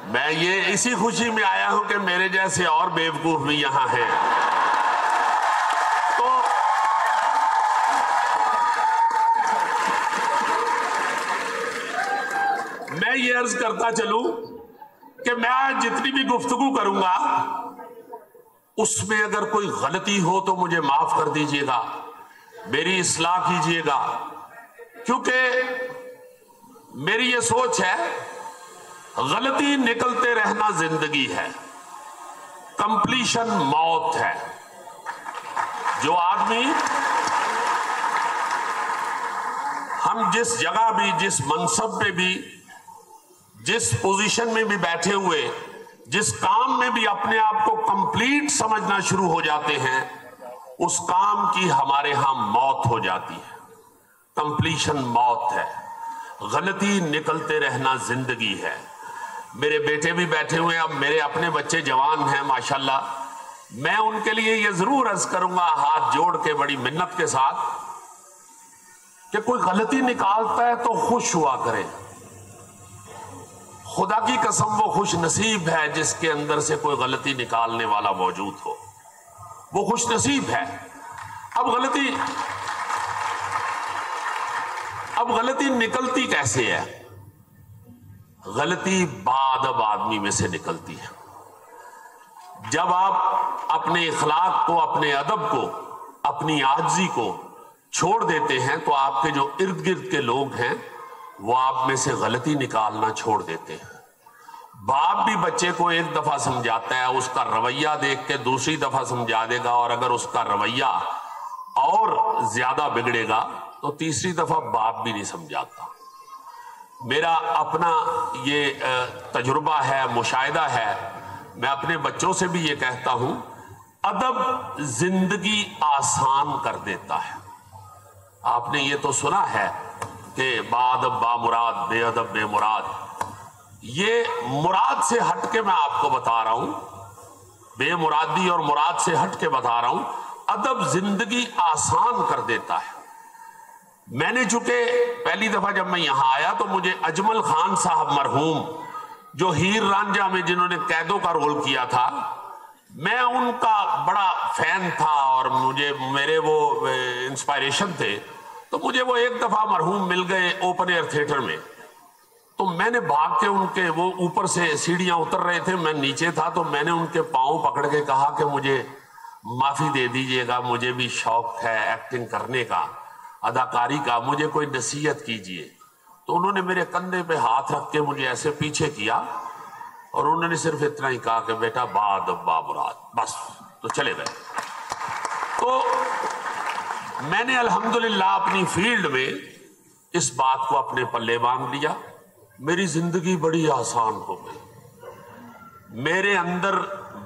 میں یہ اسی خوشی میں آیا ہوں کہ میرے جیسے اور بیوقوف بھی یہاں ہیں. تو میں یہ عرض کرتا چلوں کہ میں آج جتنی بھی گفتگو کروں گا اس میں اگر کوئی غلطی ہو تو مجھے معاف کر دیجئے گا، میری اصلاح کیجئے گا، کیونکہ میری یہ سوچ ہے غلطی نکلتے رہنا زندگی ہے، کمپلیشن موت ہے. جو آدمی ہم جس جگہ بھی، جس منصب پہ بھی، جس پوزیشن میں بھی بیٹھے ہوئے، جس کام میں بھی اپنے آپ کو کمپلیٹ سمجھنا شروع ہو جاتے ہیں، اس کام کی ہمارے ہاں موت ہو جاتی ہے. کمپلیشن موت ہے، غلطی نکلتے رہنا زندگی ہے. میرے بیٹے بھی بیٹھے ہوئے ہیں، اب میرے اپنے بچے جوان ہیں ماشاءاللہ. میں ان کے لیے یہ ضرور عرض کروں گا ہاتھ جوڑ کے بڑی منت کے ساتھ کہ کوئی غلطی نکالتا ہے تو خوش ہوا کرے. خدا کی قسم وہ خوش نصیب ہے جس کے اندر سے کوئی غلطی نکالنے والا موجود ہو، وہ خوش نصیب ہے. اب غلطی نکلتی کیسے ہے؟ غلطی بعد اب آدمی میں سے نکلتی ہے. جب آپ اپنے اخلاق کو، اپنے ادب کو، اپنی عاجزی کو چھوڑ دیتے ہیں تو آپ کے جو ارد گرد کے لوگ ہیں وہ آپ میں سے غلطی نکالنا چھوڑ دیتے ہیں. باپ بھی بچے کو ایک دفعہ سمجھاتا ہے، اس کا رویہ دیکھ کے دوسری دفعہ سمجھا دے گا، اور اگر اس کا رویہ اور زیادہ بگڑے گا تو تیسری دفعہ باپ بھی نہیں سمجھاتا. میرا اپنا یہ تجربہ ہے، مشاہدہ ہے. میں اپنے بچوں سے بھی یہ کہتا ہوں، ادب زندگی آسان کر دیتا ہے. آپ نے یہ تو سنا ہے کہ با-ادب با-مراد، بے ادب بے مراد. یہ مراد سے ہٹ کے میں آپ کو بتا رہا ہوں، بے مرادی اور مراد سے ہٹ کے بتا رہا ہوں، ادب زندگی آسان کر دیتا ہے. میں نے چونکہ پہلی دفعہ جب میں یہاں آیا تو مجھے اجمل خان صاحب مرحوم، جو ہیر رانجھا میں جنہوں نے قیدوں کا رول کیا تھا، میں ان کا بڑا فین تھا اور میرے وہ انسپائریشن تھے. تو مجھے وہ ایک دفعہ مرحوم مل گئے اوپن ایئر تھیٹر میں. تو میں نے بھاگ کے ان کے، وہ اوپر سے سیڑھیاں اتر رہے تھے، میں نیچے تھا، تو میں نے ان کے پاؤں پکڑ کے کہا کہ مجھے معافی دے دیجئے گا، مجھے بھی شوق ہے ایکٹنگ کرنے کا، اداکاری کا، مجھے کوئی نصیحت کیجئے. تو انہوں نے میرے کندھے پہ ہاتھ رکھ کے مجھے ایسے پیچھے کیا اور انہوں نے صرف اتنا ہی کہا کہ بیٹا با-ادب با-مراد، بس. تو چلے گئے. تو میں نے الحمدللہ اپنی فیلڈ میں اس بات کو اپنے پلے باندھ لیا. میری زندگی بڑی آسان ہو گئی. میرے اندر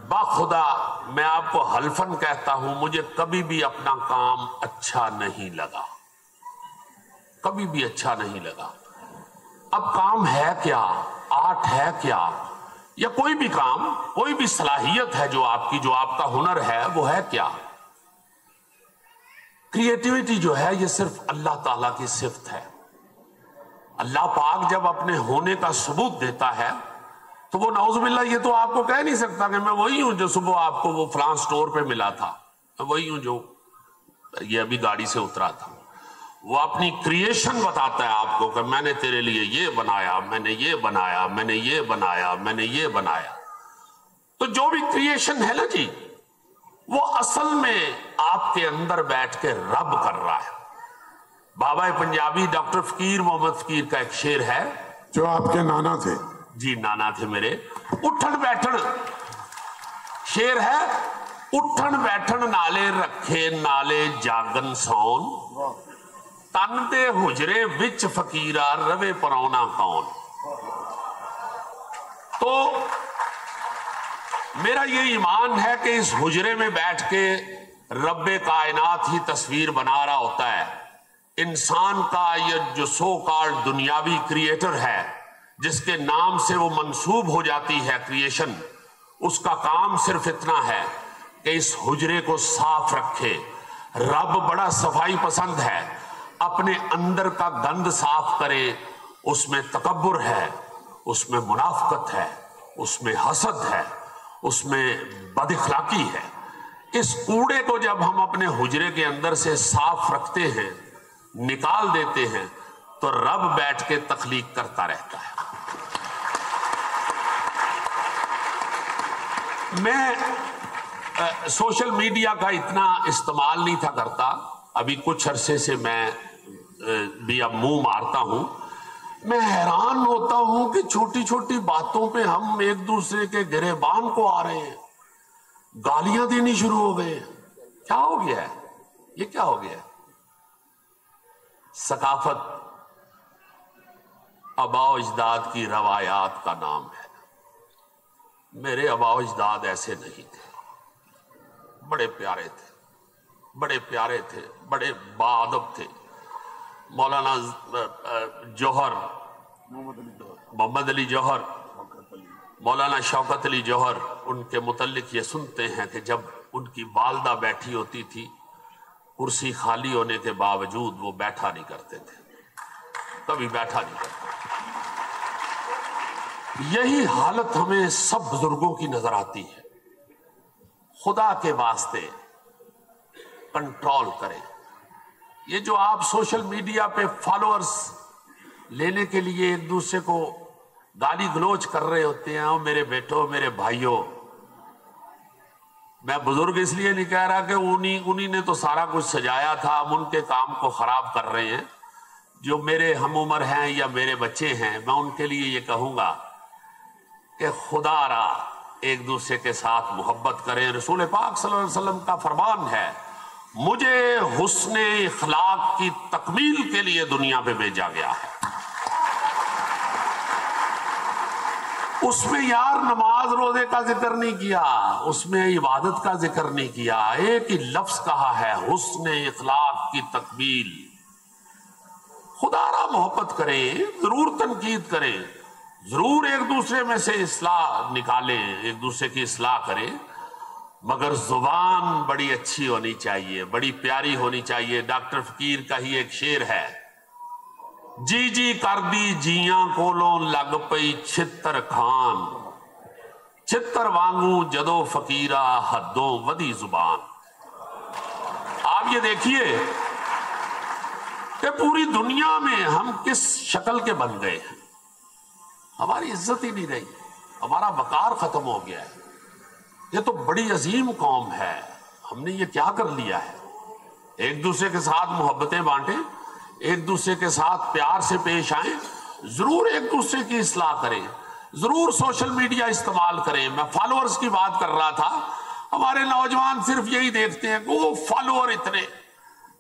بخدا، میں آپ کو حلفاً کہتا ہوں، مجھے کبھی بھی اپنا کام اچھا نہیں لگا، کبھی بھی اچھا نہیں لگا. اب کام ہے کیا، آرٹ ہے کیا، یا کوئی بھی کام، کوئی بھی صلاحیت ہے جو آپ کی، جو آپ کا ہنر ہے، وہ ہے کیا؟ کریٹیوٹی جو ہے یہ صرف اللہ تعالیٰ کی صفت ہے. اللہ پاک جب اپنے ہونے کا ثبوت دیتا ہے تو وہ نعوذ باللہ یہ تو آپ کو کہہ نہیں سکتا کہ میں وہی ہوں جو صبح آپ کو وہ فلاں سٹور پہ ملا تھا، میں وہی ہوں جو یہ ابھی گاڑی سے اترا تھا. وہ اپنی کریشن بتاتا ہے آپ کو کہ میں نے تیرے لیے یہ بنایا، میں نے یہ بنایا، میں نے یہ بنایا، میں نے یہ بنایا. تو جو بھی کریشن ہے نا جی، وہ اصل میں آپ کے اندر بیٹھ کے رب کر رہا ہے. بابا پنجابی ڈاکٹر فقیر محمد فقیر کا ایک شعر ہے، جو آپ کے نانا تھے. جی نانا تھے میرے. اٹھن بیٹھن شعر ہے، اٹھن بیٹھن نالے رکھے نالے جاگن سون، تن دے حجرے وچ فقیرا روے پرونا کون. تو میرا یہ ایمان ہے کہ اس حجرے میں بیٹھ کے رب کائنات ہی تصویر بنا رہا ہوتا ہے. انسان کا یہ جو سو کالڈ دنیاوی کریٹر ہے، جس کے نام سے وہ منسوب ہو جاتی ہے کریشن، اس کا کام صرف اتنا ہے کہ اس حجرے کو صاف رکھے. رب بڑا صفائی پسند ہے، اپنے اندر کا گند صاف کرے. اس میں تکبر ہے، اس میں منافقت ہے، اس میں حسد ہے، اس میں بد اخلاقی ہے. اس کوڑے کو جب ہم اپنے حجرے کے اندر سے صاف رکھتے ہیں، نکال دیتے ہیں، تو رب بیٹھ کے تخلیق کرتا رہتا ہے. میں سوشل میڈیا کا اتنا استعمال نہیں تھا کرتا، ابھی کچھ عرصے سے میں بھی اب منہ مارتا ہوں. میں حیران ہوتا ہوں کہ چھوٹی چھوٹی باتوں پہ ہم ایک دوسرے کے گریبان کو آ رہے ہیں، گالیاں دینی شروع ہو گئے. کیا ہو گیا ہے؟ یہ کیا ہو گیا ہے؟ ثقافت آباء و اجداد کی روایات کا نام ہے. میرے آباء و اجداد ایسے نہیں تھے، بڑے پیارے تھے، بڑے پیارے تھے، بڑے باادب تھے. مولانا جوہر، محمد علی جوہر، مولانا شوکت علی جوہر، ان کے متعلق یہ سنتے ہیں کہ جب ان کی والدہ بیٹھی ہوتی تھی، کرسی خالی ہونے کے باوجود وہ بیٹھا نہیں کرتے تھے، کبھی بیٹھا نہیں کرتے. یہی حالت ہمیں سب بزرگوں کی نظر آتی ہے. خدا کے واسطے کنٹرول کریں. یہ جو آپ سوشل میڈیا پہ فالوورز لینے کے لیے ایک دوسرے کو گالی گلوچ کر رہے ہوتے ہیں، اور میرے بیٹوں، میرے بھائیوں، میں بزرگ اس لیے نہیں کہہ رہا کہ انہی نے تو سارا کچھ سجایا تھا، ہم ان کے کام کو خراب کر رہے ہیں. جو میرے ہم عمر ہیں یا میرے بچے ہیں، میں ان کے لیے یہ کہوں گا کہ خدا را ایک دوسرے کے ساتھ محبت کریں. رسول پاک صلی اللہ علیہ وسلم کا فرمان ہے، مجھے حسن اخلاق کی تکمیل کے لیے دنیا پہ بھیجا گیا ہے. اس میں یار نماز روزے کا ذکر نہیں کیا، اس میں عبادت کا ذکر نہیں کیا، ایک ہی لفظ کہا ہے، حسن اخلاق کی تکمیل. خدا را محبت کریں، ضرور تنقید کریں، ضرور ایک دوسرے میں سے اصلاح نکالیں، ایک دوسرے کی اصلاح کریں، مگر زبان بڑی اچھی ہونی چاہیے، بڑی پیاری ہونی چاہیے. ڈاکٹر فقیر کا ہی ایک شعر ہے، جی جی کر دی جیاں کولوں لگ پئی چھتر کھان، چھتر وانگوں جدو فقیرہ حدوں ودی زبان. آپ یہ دیکھیے کہ پوری دنیا میں ہم کس شکل کے بن گئے ہیں. ہماری عزت ہی نہیں رہی، ہمارا وقار ختم ہو گیا ہے. یہ تو بڑی عظیم قوم ہے، ہم نے یہ کیا کر لیا ہے؟ ایک دوسرے کے ساتھ محبتیں بانٹیں، ایک دوسرے کے ساتھ پیار سے پیش آئیں، ضرور ایک دوسرے کی اصلاح کریں، ضرور سوشل میڈیا استعمال کریں. میں فالوورز کی بات کر رہا تھا. ہمارے نوجوان صرف یہی دیکھتے ہیں کہ وہ فالوور اتنے.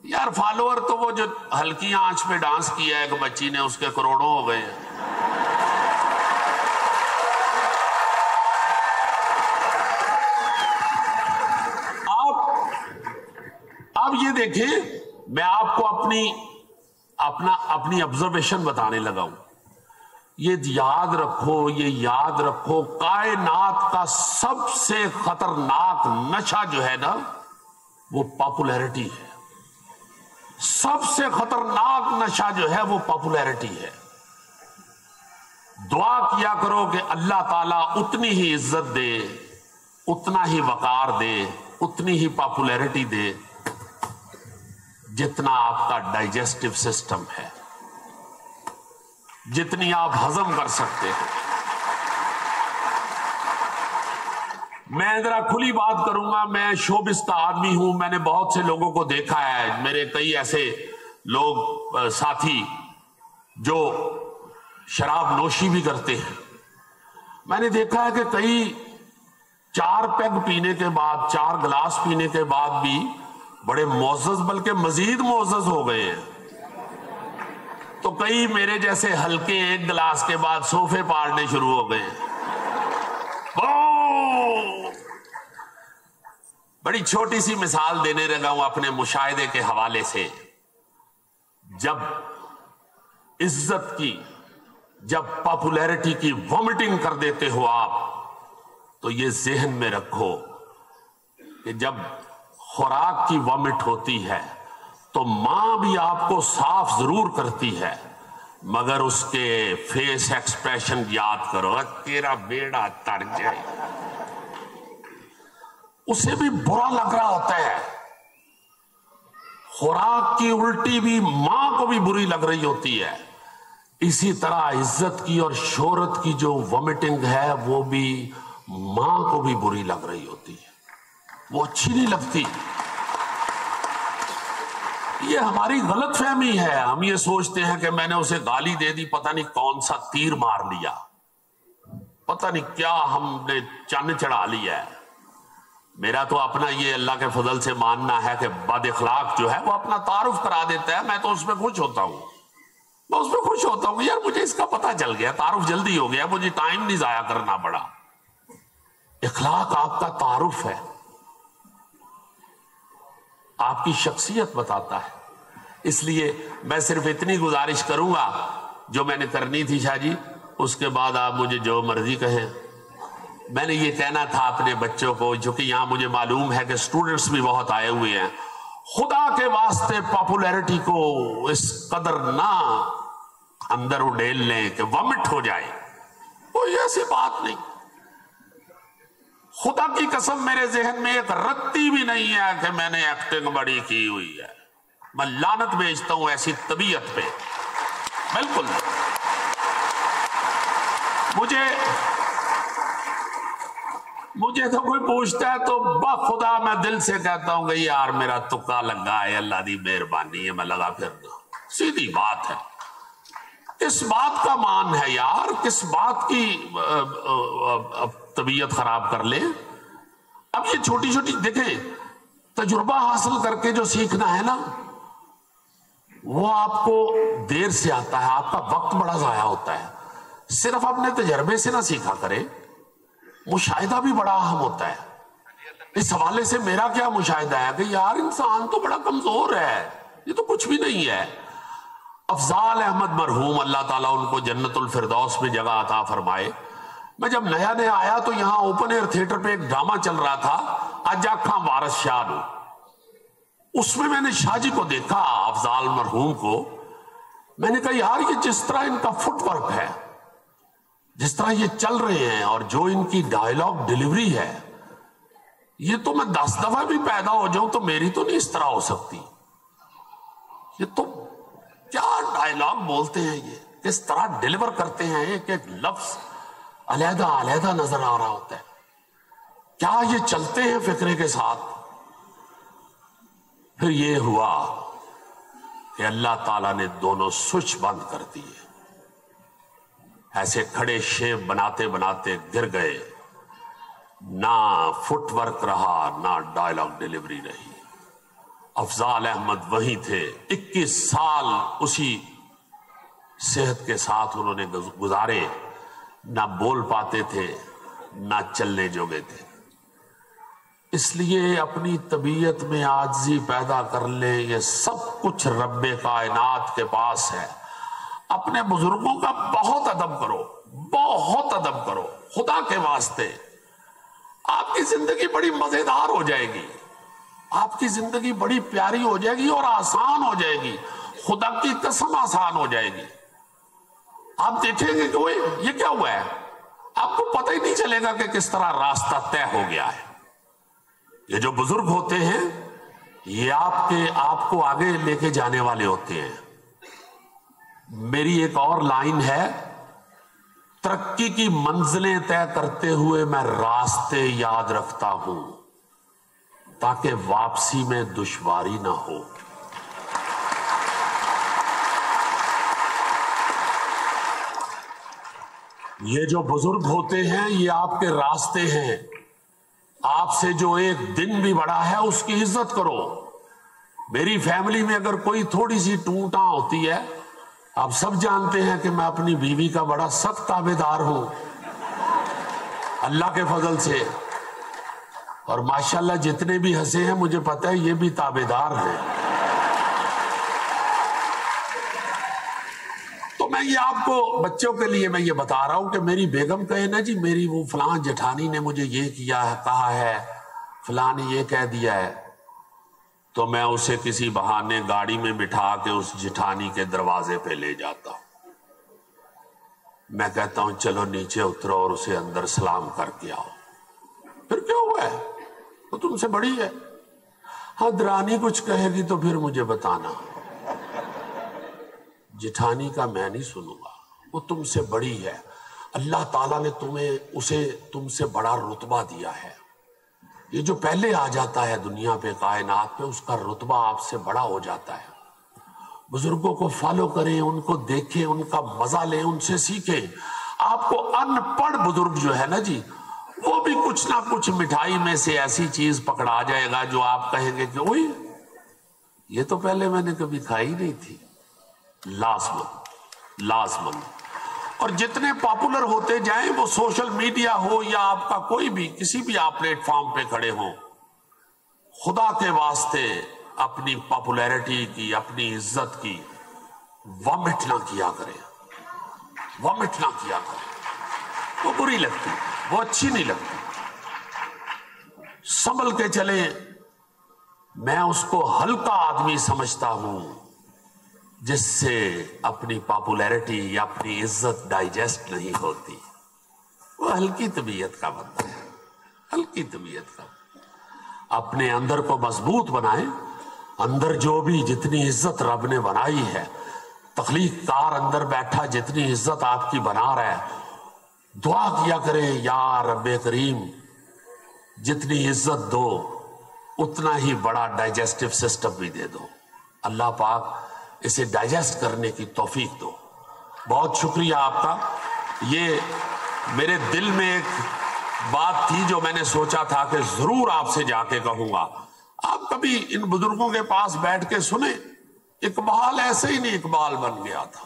یار فالوور تو وہ جو ہلکی آنچ پہ ڈانس کیا ہے ایک بچی نے، اس کے کروڑوں ہو گئے ہیں. اب یہ دیکھیں، میں آپ کو اپنی آبزرویشن بتانے لگا ہوں. یہ یاد رکھو کائنات کا سب سے خطرناک نشہ جو ہے نا، وہ پاپولیرٹی ہے. سب سے خطرناک نشہ جو ہے وہ پاپولیرٹی ہے. دعا کیا کرو کہ اللہ تعالیٰ اتنی ہی عزت دے، اتنا ہی وقار دے، اتنی ہی پاپولیرٹی دے جتنا آپ کا ڈائجسٹو سسٹم ہے، جتنی آپ ہضم کر سکتے ہیں. میں ذرا کھلی بات کروں گا، میں شوبز کا آدمی ہوں. میں نے بہت سے لوگوں کو دیکھا ہے، میرے کئی ایسے لوگ ساتھی جو شراب نوشی بھی کرتے ہیں. میں نے دیکھا ہے کہ کئی 4 پیگ پینے کے بعد، 4 گلاس پینے کے بعد بھی بڑے معزز، بلکہ مزید معزز ہو گئے ہیں. تو کئی میرے جیسے ہلکے 1 گلاس کے بعد صوفے پاڑنے شروع ہو گئے ہیں. بڑی چھوٹی سی مثال دینے لگا ہوں اپنے مشاہدے کے حوالے سے. جب عزت کی، جب پاپولیرٹی کی وامٹنگ کر دیتے ہو آپ، تو یہ ذہن میں رکھو کہ جب خوراک کی وامٹ ہوتی ہے تو ماں بھی آپ کو صاف ضرور کرتی ہے، مگر اس کے فیس ایکسپریشن یاد کرو، تیرا بیڑا تر جائے، اسے بھی برا لگ رہا ہوتا ہے۔ خوراک کی الٹی بھی ماں کو بھی بری لگ رہی ہوتی ہے، اسی طرح عزت کی اور شہرت کی جو وومٹنگ ہے وہ بھی ماں کو بھی بری لگ رہی ہوتی ہے، وہ اچھی نہیں لگتی۔ یہ ہماری غلط فہمی ہے، ہم یہ سوچتے ہیں کہ میں نے اسے گالی دے دی، پتہ نہیں کون سا تیر مار لیا، پتہ نہیں کیا ہم نے چن چڑھا لیا ہے۔ میرا تو اپنا یہ اللہ کے فضل سے ماننا ہے کہ بد اخلاق جو ہے وہ اپنا تعارف کرا دیتا ہے، میں تو اس میں خوش ہوتا ہوں، میں اس میں خوش ہوتا ہوں یار مجھے اس کا پتہ چل گیا، تعارف جلدی ہو گیا، مجھے ٹائم نہیں ضائع کرنا پڑا۔ اخلاق آپ کا تعارف ہے، آپ کی شخصیت بتاتا ہے۔ اس لیے میں صرف اتنی گزارش کروں گا جو میں نے کرنی تھی شاہ جی، اس کے بعد آپ مجھے جو مرضی کہیں۔ میں نے یہ کہنا تھا اپنے بچوں کو، جو کہ یہاں مجھے معلوم ہے کہ سٹوڈنٹس بھی بہت آئے ہوئے ہیں، خدا کے واسطے پاپولیرٹی کو اس قدر نہ اندر اڈیل لیں کہ ومٹ ہو جائے، کوئی ایسی بات نہیں۔ خدا کی قسم میرے ذہن میں ایک رتی بھی نہیں ہے کہ میں نے ایکٹنگ بڑی کی ہوئی ہے، میں لعنت بھیجتا ہوں ایسی طبیعت پہ، بالکل نہیں۔ مجھے تو کوئی پوچھتا ہے تو بخدا میں دل سے کہتا ہوں کہ یار میرا تکا لگا ہے، اللہ دی مہربانی ہے، میں لگا پھرنا، سیدھی بات ہے۔ کس بات کا مان ہے یار، کس بات کی طبیعت خراب کر لے۔ اب یہ چھوٹی چھوٹی دیکھیں، تجربہ حاصل کر کے جو سیکھنا ہے نا وہ آپ کو دیر سے آتا ہے، آپ کا وقت بڑا ضائع ہوتا ہے۔ صرف اپنے تجربے سے نہ سیکھا کرے، مشاہدہ بھی بڑا اہم ہوتا ہے۔ اس حوالے سے میرا کیا مشاہدہ ہے کہ یار انسان تو بڑا کمزور ہے، یہ تو کچھ بھی نہیں ہے۔ افضال احمد مرحوم اللہ تعالیٰ ان کو جنت الفردوس میں جگہ عطا فرمائے، میں جب نیا آیا تو یہاں اوپن ایئر تھیٹر پہ ایک ڈرامہ چل رہا تھا، اج آکھاں وارث شاہ نو، اس میں نے شاہ جی کو دیکھا، افضال مرحوم کو، میں نے کہا یار یہ جس طرح ان کا فٹ ورک ہے، جس طرح یہ چل رہے ہیں اور جو ان کی ڈائیلاگ ڈیلیوری ہے، یہ تو میں 10 دفعہ بھی پیدا ہو جاؤں تو میری تو نہیں اس طرح ہو سکتی۔ یہ تو کیا ڈائیلاگ بولتے ہیں، یہ کس طرح ڈیلیور کرتے ہیں، ایک ایک لفظ علیحدہ علیحدہ نظر آ رہا ہوتا ہے، کیا یہ چلتے ہیں فکرے کے ساتھ۔ پھر یہ ہوا کہ اللہ تعالیٰ نے دونوں سوئچ بند کر دیے، ایسے کھڑے شیپ بناتے بناتے گر گئے، نہ فٹ ورک رہا نہ ڈائیلاگ ڈیلیوری رہی۔ افضال احمد وہیں تھے، 21 سال اسی صحت کے ساتھ انہوں نے گزارے، نہ بول پاتے تھے نہ چلنے جوگے تھے۔ اس لیے اپنی طبیعت میں عاجزی پیدا کر لیں، یہ سب کچھ رب کائنات کے پاس ہے۔ اپنے بزرگوں کا بہت ادب کرو، بہت ادب کرو، خدا کے واسطے آپ کی زندگی بڑی مزیدار ہو جائے گی، آپ کی زندگی بڑی پیاری ہو جائے گی اور آسان ہو جائے گی، خدا کی قسم آسان ہو جائے گی۔ آپ دیکھیں گے کہ یہ کیا ہوا ہے، آپ کو پتہ ہی نہیں چلے گا کہ کس طرح راستہ طے ہو گیا ہے۔ یہ جو بزرگ ہوتے ہیں یہ آپ کو آگے لے کے جانے والے ہوتے ہیں۔ میری ایک اور لائن ہے، ترقی کی منزلیں طے کرتے ہوئے میں راستے یاد رکھتا ہوں تاکہ واپسی میں دشواری نہ ہو۔ یہ جو بزرگ ہوتے ہیں یہ آپ کے راستے ہیں، آپ سے جو ایک دن بھی بڑا ہے اس کی عزت کرو۔ میری فیملی میں اگر کوئی تھوڑی سی ٹوٹاں ہوتی ہے، آپ سب جانتے ہیں کہ میں اپنی بیوی کا بڑا سخت تابعدار ہوں اللہ کے فضل سے، اور ماشاءاللہ جتنے بھی ہنسے ہیں مجھے پتہ ہے یہ بھی تابعدار ہیں۔ تو میں یہ آپ کو بچوں کے لیے میں یہ بتا رہا ہوں کہ میری بیگم کہے نا جی میری وہ فلاں جٹھانی نے مجھے یہ کیا ہے، کہا ہے، فلاں نے یہ کہہ دیا ہے، تو میں اسے کسی بہانے گاڑی میں بٹھا کے اس جٹھانی کے دروازے پہ لے جاتا ہوں۔ میں کہتا ہوں چلو نیچے اترو اور اسے اندر سلام کر کے آؤ. پھر کیا ہوا ہے؟ وہ تم سے بڑی ہے. ہاں درانی کچھ کہے گی تو پھر مجھے بتانا. جٹھانی کا میں نہیں سنوں گا، وہ تم سے بڑی ہے. اللہ تعالیٰ نے اسے تم سے بڑا رتبہ دیا ہے. یہ جو پہلے آ جاتا ہے دنیا پہ کائنات پہ، اس کا رتبہ آپ سے بڑا ہو جاتا ہے. بزرگوں کو فالو کریں، ان کو دیکھیں، ان کا مزہ لیں، ان سے سیکھیں. آپ کو ان پڑھ بزرگ جو ہے نا جی، وہ بھی کچھ نہ کچھ مٹھائی میں سے ایسی چیز پکڑا جائے گا جو آپ کہیں گے کہ اوئی یہ تو پہلے میں نے کبھی کھائی نہیں تھی. لازمن. اور جتنے پاپولر ہوتے جائیں، وہ سوشل میڈیا ہو یا آپ کا کوئی بھی کسی بھی آپ پلیٹ فارم پہ کھڑے ہوں، خدا کے واسطے اپنی پاپولیرٹی کی، اپنی عزت کی وامٹ نہ کیا کریں. وامٹ نہ کیا کریں، وہ بری لگتی، وہ اچھی نہیں لگتی. سنبھل کے چلیں. میں اس کو ہلکا آدمی سمجھتا ہوں جس سے اپنی پاپولیرٹی یا اپنی عزت ڈائجسٹ نہیں ہوتی. وہ ہلکی طبیعت کا بندہ ہے، ہلکی طبیعت کا. اپنے اندر کو مضبوط بنائیں. اندر جو بھی جتنی عزت رب نے بنائی ہے، تخلیق کار اندر بیٹھا جتنی عزت آپ کی بنا رہا ہے، دعا کیا کریں یا رب کریم جتنی عزت دو اتنا ہی بڑا ڈائجسٹو سسٹم بھی دے دو. اللہ پاک اسے ڈائجسٹ کرنے کی توفیق دو. بہت شکریہ آپ کا. یہ میرے دل میں ایک بات تھی جو میں نے سوچا تھا کہ ضرور آپ سے جا کے کہوں گا. آپ کبھی ان بزرگوں کے پاس بیٹھ کے سنیں. اقبال ایسے ہی نہیں اقبال بن گیا تھا.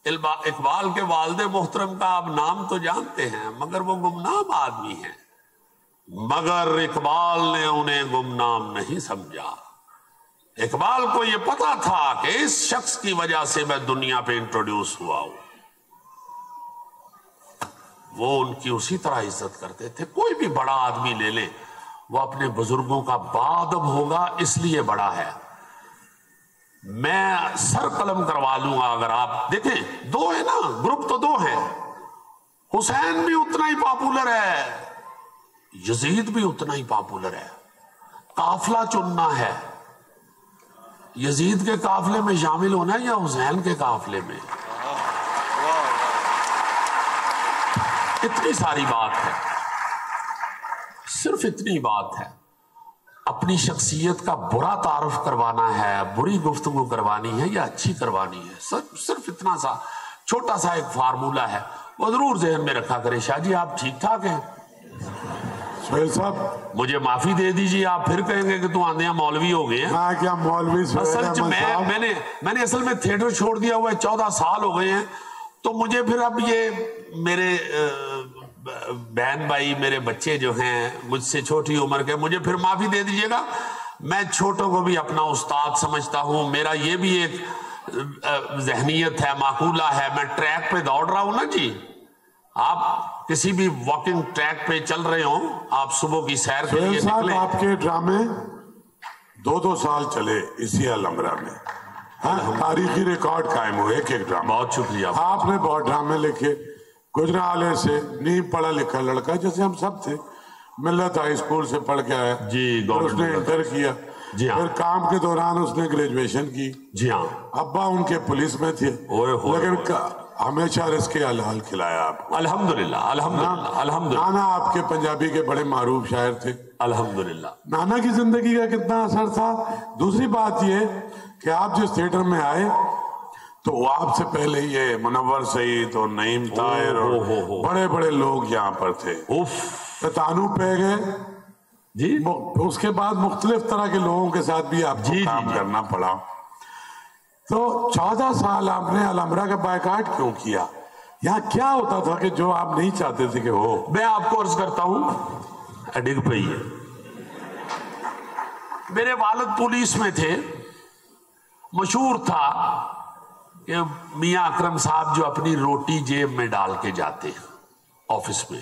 اقبال کے والد محترم کا آپ نام تو جانتے ہیں، مگر وہ گمنام آدمی ہیں. مگر اقبال نے انہیں گمنام نہیں سمجھا. اقبال کو یہ پتا تھا کہ اس شخص کی وجہ سے میں دنیا پہ انٹروڈیوس ہوا ہوں. وہ ان کی اسی طرح عزت کرتے تھے. کوئی بھی بڑا آدمی لے لیں، وہ اپنے بزرگوں کا باادب ہوگا، اس لیے بڑا ہے. میں سر قلم کروا لوں گا اگر آپ دیکھیں. دو ہے نا، گروپ تو دو ہیں. حسین بھی اتنا ہی پاپولر ہے، یزید بھی اتنا ہی پاپولر ہے. قافلہ چننا ہے، یزید کے قافلے میں شامل ہونا ہے یا حسین کے قافلے میں. اتنی ساری بات ہے، صرف اتنی بات ہے. اپنی شخصیت کا برا تعارف کروانا ہے، بری گفتگو کروانی ہے یا اچھی کروانی ہے، صرف اتنا سا چھوٹا سا ایک فارمولہ ہے. وہ ضرور ذہن میں رکھا کرے. شاہ جی آپ ٹھیک ٹھاک ہیں؟ سہیل صاحب مجھے معافی دے دیجیے، آپ پھر کہیں گے کہ تو آندھیاں مولوی ہو گئے ہیں. میں کیا مولوی اصل میں نے اصل میں تھیٹر چھوڑ دیا ہوا ہے، 14 سال ہو گئے ہیں. تو مجھے پھر اب یہ میرے بہن بھائی، میرے بچے جو ہیں مجھ سے چھوٹی عمر کے، مجھے پھر معافی دے دیجیے گا. میں چھوٹوں کو بھی اپنا استاد سمجھتا ہوں. میرا یہ بھی ایک ذہنیت ہے، معقولہ ہے. میں ٹریک پہ دوڑ رہا ہوں نا جی. آپ کسی بھی واکنگ ٹریک پہ چل رہے ہوں، آپ صبح کی سیر کے لیے نکلے. آپ کے ڈرامے 2 سال چلے اسی الحمرہ میں. تاریخی ریکارڈ قائم ہوئے ایک ڈرامہ. بہت شکریہ. آپ نے بہت ڈرامے لکھے. گجرالے سے نہیں پڑھا لکھا لڑکا جیسے ہم سب تھے، ملت ہائی اسکول سے پڑھ کے آیا جی، پھر اس نے انٹر کیا، پھر کام کے دوران اس نے گریجویشن کی. جی ہاں. ابا ان کے پولیس میں تھے، لیکن ہمیشہ رزق حلال کھلایا آپ کو. الحمدللہ الحمدللہ الحمدللہ. نانا آپ کے پنجابی کے بڑے معروف شاعر تھے. الحمدللہ. نانا کی زندگی کا کتنا اثر تھا. دوسری بات یہ کہ آپ جس تھیٹر میں آئے تو آپ سے پہلے یہ منور سعید اور نعیم طاہر اور بڑے بڑے لوگ یہاں پر تھے. تانو پہ گئے جی. اس کے بعد مختلف طرح کے لوگوں کے ساتھ بھی آپ کو کام کرنا پڑا. تو 14 سال آپ نے الحمرہ کا بائیکاٹ کیوں کیا؟ یہاں کیا ہوتا تھا کہ جو آپ نہیں چاہتے تھے کہ ہو؟ میں آپ کو عرض کرتا ہوں، ڈگ پئی ہے. میرے والد پولیس میں تھے. مشہور تھا کہ میاں اکرم صاحب جو اپنی روٹی جیب میں ڈال کے جاتے آفس میں.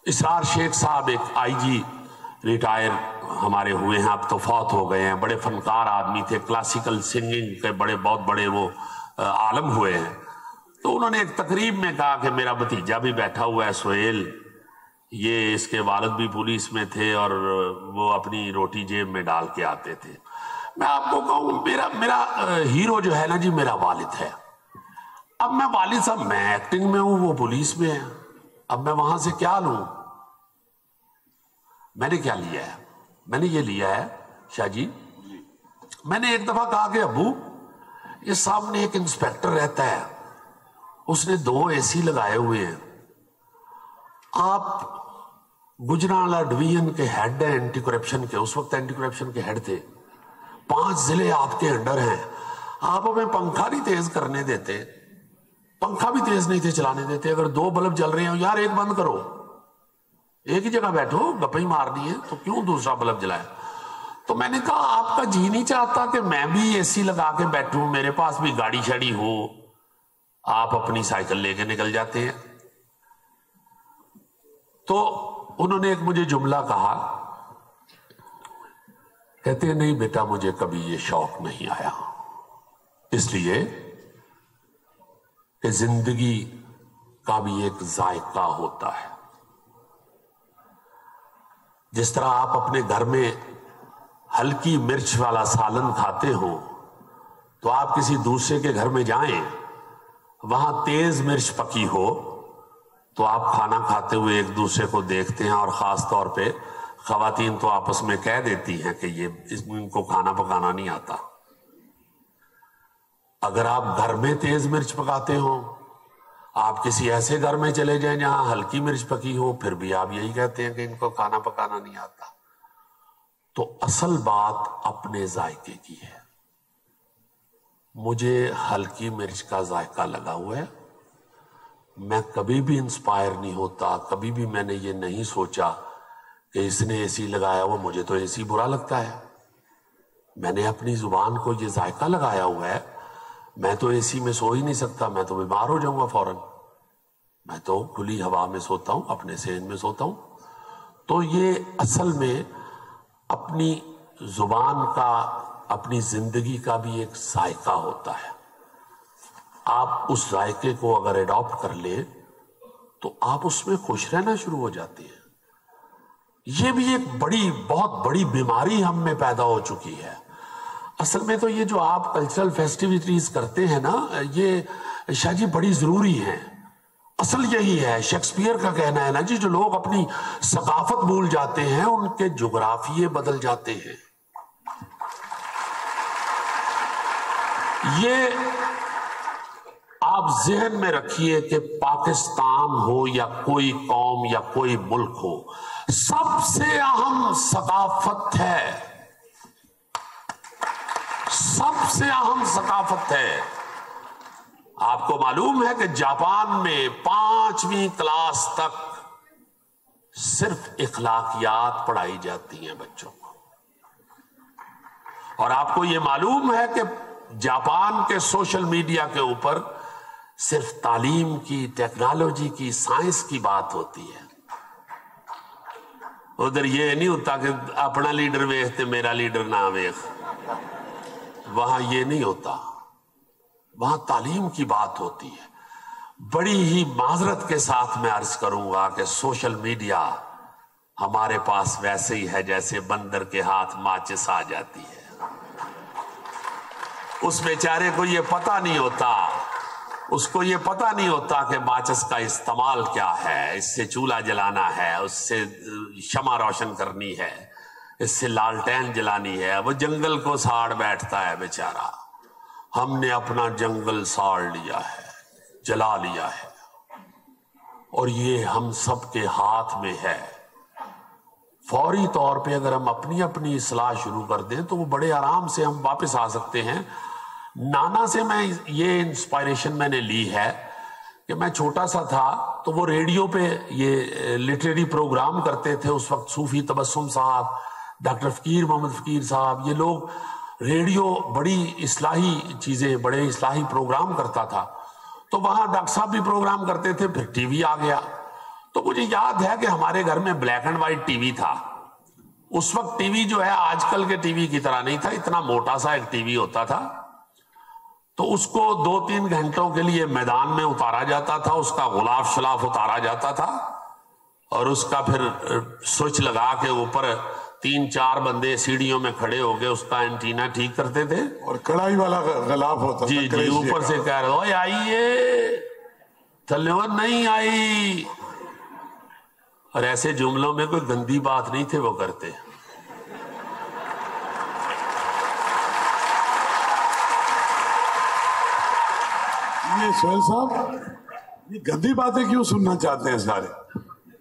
اسرار شیخ صاحب ایک آئی جی ریٹائر ہمارے ہوئے ہیں، اب تو فوت ہو گئے ہیں. بڑے فنکار آدمی تھے، کلاسیکل سنگنگ کے بہت بڑے وہ عالم ہوئے ہیں. تو انہوں نے ایک تقریب میں کہا کہ میرا بھتیجا بھی بیٹھا ہوا ہے سہیل، یہ اس کے والد بھی پولیس میں تھے اور وہ اپنی روٹی جیب میں ڈال کے آتے تھے۔ میں آپ کو کہوں میرا ہیرو جو ہے نا جی میرا والد ہے۔ اب میں والد صاحب میں ایکٹنگ میں ہوں، وہ پولیس میں ہے، اب میں وہاں سے کیا لوں؟ میں نے کیا لیا ہے؟ میں نے یہ لیا ہے شاہ جی، میں نے ایک دفعہ کہا کہ ابو یہ سامنے ایک انسپیکٹر رہتا ہے، اس نے 2 AC لگائے ہوئے ہیں، آپ گجرانوالہ ڈویژن کے ہیڈ ہیں اینٹی کرپشن کے، اس وقت اینٹی کرپشن کے ہیڈ تھے، 5 ضلع آپ کے انڈر ہیں، آپ ہمیں پنکھا نہیں تیز کرنے دیتے، پنکھا بھی تیز نہیں تھے چلانے دیتے، اگر 2 بلب جل رہے ہیں یار ایک بند کرو، ایک ہی جگہ بیٹھو، گپیں ہی مارنی ہے تو کیوں دوسرا بلب جلائے؟ تو میں نے کہا آپ کا جی نہیں چاہتا کہ میں بھی AC لگا کے بیٹھوں، میرے پاس بھی گاڑی شاڑی ہو؟ آپ اپنی سائیکل لے کے نکل جاتے ہیں۔ تو انہوں نے ایک مجھے جملہ کہا، کہتے ہیں نہیں بیٹا مجھے کبھی یہ شوق نہیں آیا، اس لیے کہ زندگی کا بھی ایک ذائقہ ہوتا ہے۔ جس طرح آپ اپنے گھر میں ہلکی مرچ والا سالن کھاتے ہو تو آپ کسی دوسرے کے گھر میں جائیں وہاں تیز مرچ پکی ہو تو آپ کھانا کھاتے ہوئے ایک دوسرے کو دیکھتے ہیں، اور خاص طور پہ خواتین تو آپس میں کہہ دیتی ہیں کہ ان کو کھانا پکانا نہیں آتا۔ اگر آپ گھر میں تیز مرچ پکاتے ہو، آپ کسی ایسے گھر میں چلے جائیں جہاں ہلکی مرچ پکی ہو، پھر بھی آپ یہی کہتے ہیں کہ ان کو کھانا پکانا نہیں آتا۔ تو اصل بات اپنے ذائقے کی ہے۔ مجھے ہلکی مرچ کا ذائقہ لگا ہوا ہے، میں کبھی بھی انسپائر نہیں ہوتا، کبھی بھی میں نے یہ نہیں سوچا کہ اس نے AC لگایا ہوا مجھے تو AC برا لگتا ہے۔ میں نے اپنی زبان کو یہ ذائقہ لگایا ہوا ہے، میں تو AC میں سو ہی نہیں سکتا، میں تو بیمار ہو جاؤں گا فوراً، میں تو کھلی ہوا میں سوتا ہوں، اپنے صحن میں سوتا ہوں۔ تو یہ اصل میں اپنی زبان کا، اپنی زندگی کا بھی ایک ذائقہ ہوتا ہے۔ آپ اس ذائقے کو اگر ایڈاپٹ کر لیں تو آپ اس میں خوش رہنا شروع ہو جاتے ہیں۔ یہ بھی ایک بہت بڑی بیماری ہم میں پیدا ہو چکی ہے۔ اصل میں تو یہ جو آپ کلچرل فیسٹیوٹیز کرتے ہیں نا، یہ شاہ جی بڑی ضروری ہیں۔ اصل یہی ہے، شیکسپیئر کا کہنا ہے نا جی، جو لوگ اپنی ثقافت بھول جاتے ہیں ان کے جغرافیے بدل جاتے ہیں۔ یہ آپ ذہن میں رکھیے کہ پاکستان ہو یا کوئی قوم یا کوئی ملک ہو، سب سے اہم ثقافت ہے، سب سے اہم ثقافت ہے۔ آپ کو معلوم ہے کہ جاپان میں 5ویں کلاس تک صرف اخلاقیات پڑھائی جاتی ہیں بچوں کو، اور آپ کو یہ معلوم ہے کہ جاپان کے سوشل میڈیا کے اوپر صرف تعلیم کی، ٹیکنالوجی کی، سائنس کی بات ہوتی ہے۔ ادھر یہ نہیں ہوتا کہ اپنا لیڈر ویختے میرا لیڈر نہ ویخ، وہاں یہ نہیں ہوتا، وہاں تعلیم کی بات ہوتی ہے۔ بڑی ہی معذرت کے ساتھ میں عرض کروں گا کہ سوشل میڈیا ہمارے پاس ویسے ہی ہے جیسے بندر کے ہاتھ ماچس آ جاتی ہے۔ اس بیچارے کو یہ پتہ نہیں ہوتا، اس کو یہ پتہ نہیں ہوتا کہ ماچس کا استعمال کیا ہے، اس سے چولہا جلانا ہے، اس سے شمع روشن کرنی ہے، اس سے لالٹین جلانی ہے، وہ جنگل کو ساڑ بیٹھتا ہے بیچارہ۔ ہم نے اپنا جنگل ساڑ لیا ہے، جلا لیا ہے، اور یہ ہم سب کے ہاتھ میں ہے۔ فوری طور پہ اگر ہم اپنی اصلاح شروع کر دیں تو وہ بڑے آرام سے ہم واپس آ سکتے ہیں۔ نانا سے میں یہ انسپائریشن میں نے لی ہے کہ میں چھوٹا سا تھا تو وہ ریڈیو پہ یہ لٹریری پروگرام کرتے تھے، اس وقت صوفی تبسم صاحب، ڈاکٹر فقیر محمد فقیر صاحب، یہ لوگ ریڈیو بڑی اصلاحی چیزیں، بڑے اصلاحی پروگرام کرتا تھا، تو وہاں ڈاکٹر صاحب بھی پروگرام کرتے تھے، پھر ٹی وی آ گیا۔ تو مجھے یاد ہے کہ ہمارے گھر میں black and white T V تھا۔ اس وقت ٹی وی جو ہے آج کل کے ٹی وی کی طرح نہیں تھا، اتنا موٹا سا ایک ٹی وی ہوتا تھا، تو اس کو 2-3 گھنٹوں کے لیے میدان میں اتارا جاتا تھا، اس کا غلاف شلاف اتارا جاتا تھا، اور اس کا پھر سوئچ لگا کے اوپر 3-4 بندے سیڑھیوں میں کھڑے ہو کے اس کا اینٹینا ٹھیک کرتے تھے، اور کڑائی والا غلاف ہوتا جی جی، اوپر سے کہہ رہے اوے آئیے، تھلے وہ نہیں آئی، اور ایسے جملوں میں کوئی گندی بات نہیں تھے وہ کرتے۔ یہ سہیل صاحب یہ گندی باتیں کیوں سننا چاہتے ہیں سارے؟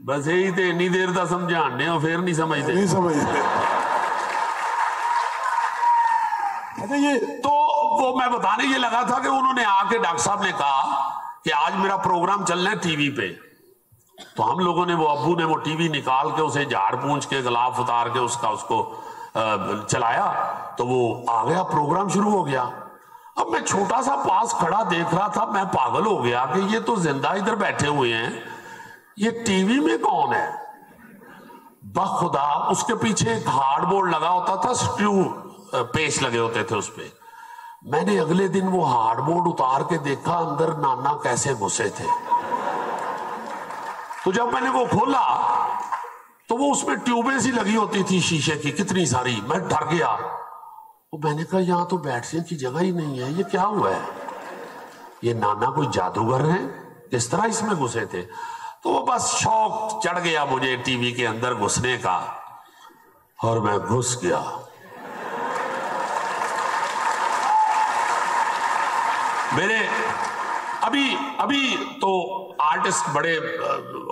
بس یہی تھے، اتنی دیر تک سمجھانے اور پھر نہیں سمجھتے، نہیں سمجھتے۔ اچھا یہ تو وہ میں بتانے یہ لگا تھا کہ انہوں نے آ کے ڈاکٹر صاحب نے کہا کہ آج میرا پروگرام چلنا ہے ٹی وی پہ، تو ہم لوگوں نے، وہ ابو نے وہ ٹی وی نکال کے اسے جھاڑ پونچھ کے غلاف اتار کے اس کو چلایا، تو وہ آ گیا، پروگرام شروع ہو گیا۔ اب میں چھوٹا سا پاس کھڑا دیکھ رہا تھا، میں پاگل ہو گیا کہ یہ تو زندہ ادھر بیٹھے ہوئے ہیں، یہ ٹی وی میں کون ہے؟ بخدا اس کے پیچھے ایک ہارڈ بورڈ لگا ہوتا تھا، سکریو پیچ لگے ہوتے تھے اس پہ۔ میں نے اگلے دن وہ ہارڈ بورڈ اتار کے دیکھا، اندر نانا کیسے گھسے تھے۔ تو جب میں نے وہ کھولا تو وہ اس میں ٹیوبیں سی لگی ہوتی تھی شیشے کی کتنی ساری، میں ڈر گیا۔ میں نے کہا یہاں تو بیٹھنے کی جگہ ہی نہیں ہے، یہ کیا ہوا ہے؟ یہ نانا کوئی جادوگر ہیں، کس طرح اس میں گھسے تھے؟ تو وہ بس شوق چڑھ گیا مجھے ٹی وی کے اندر گھسنے کا، اور میں گھس گیا۔ میرے ابھی تو آرٹسٹ بڑے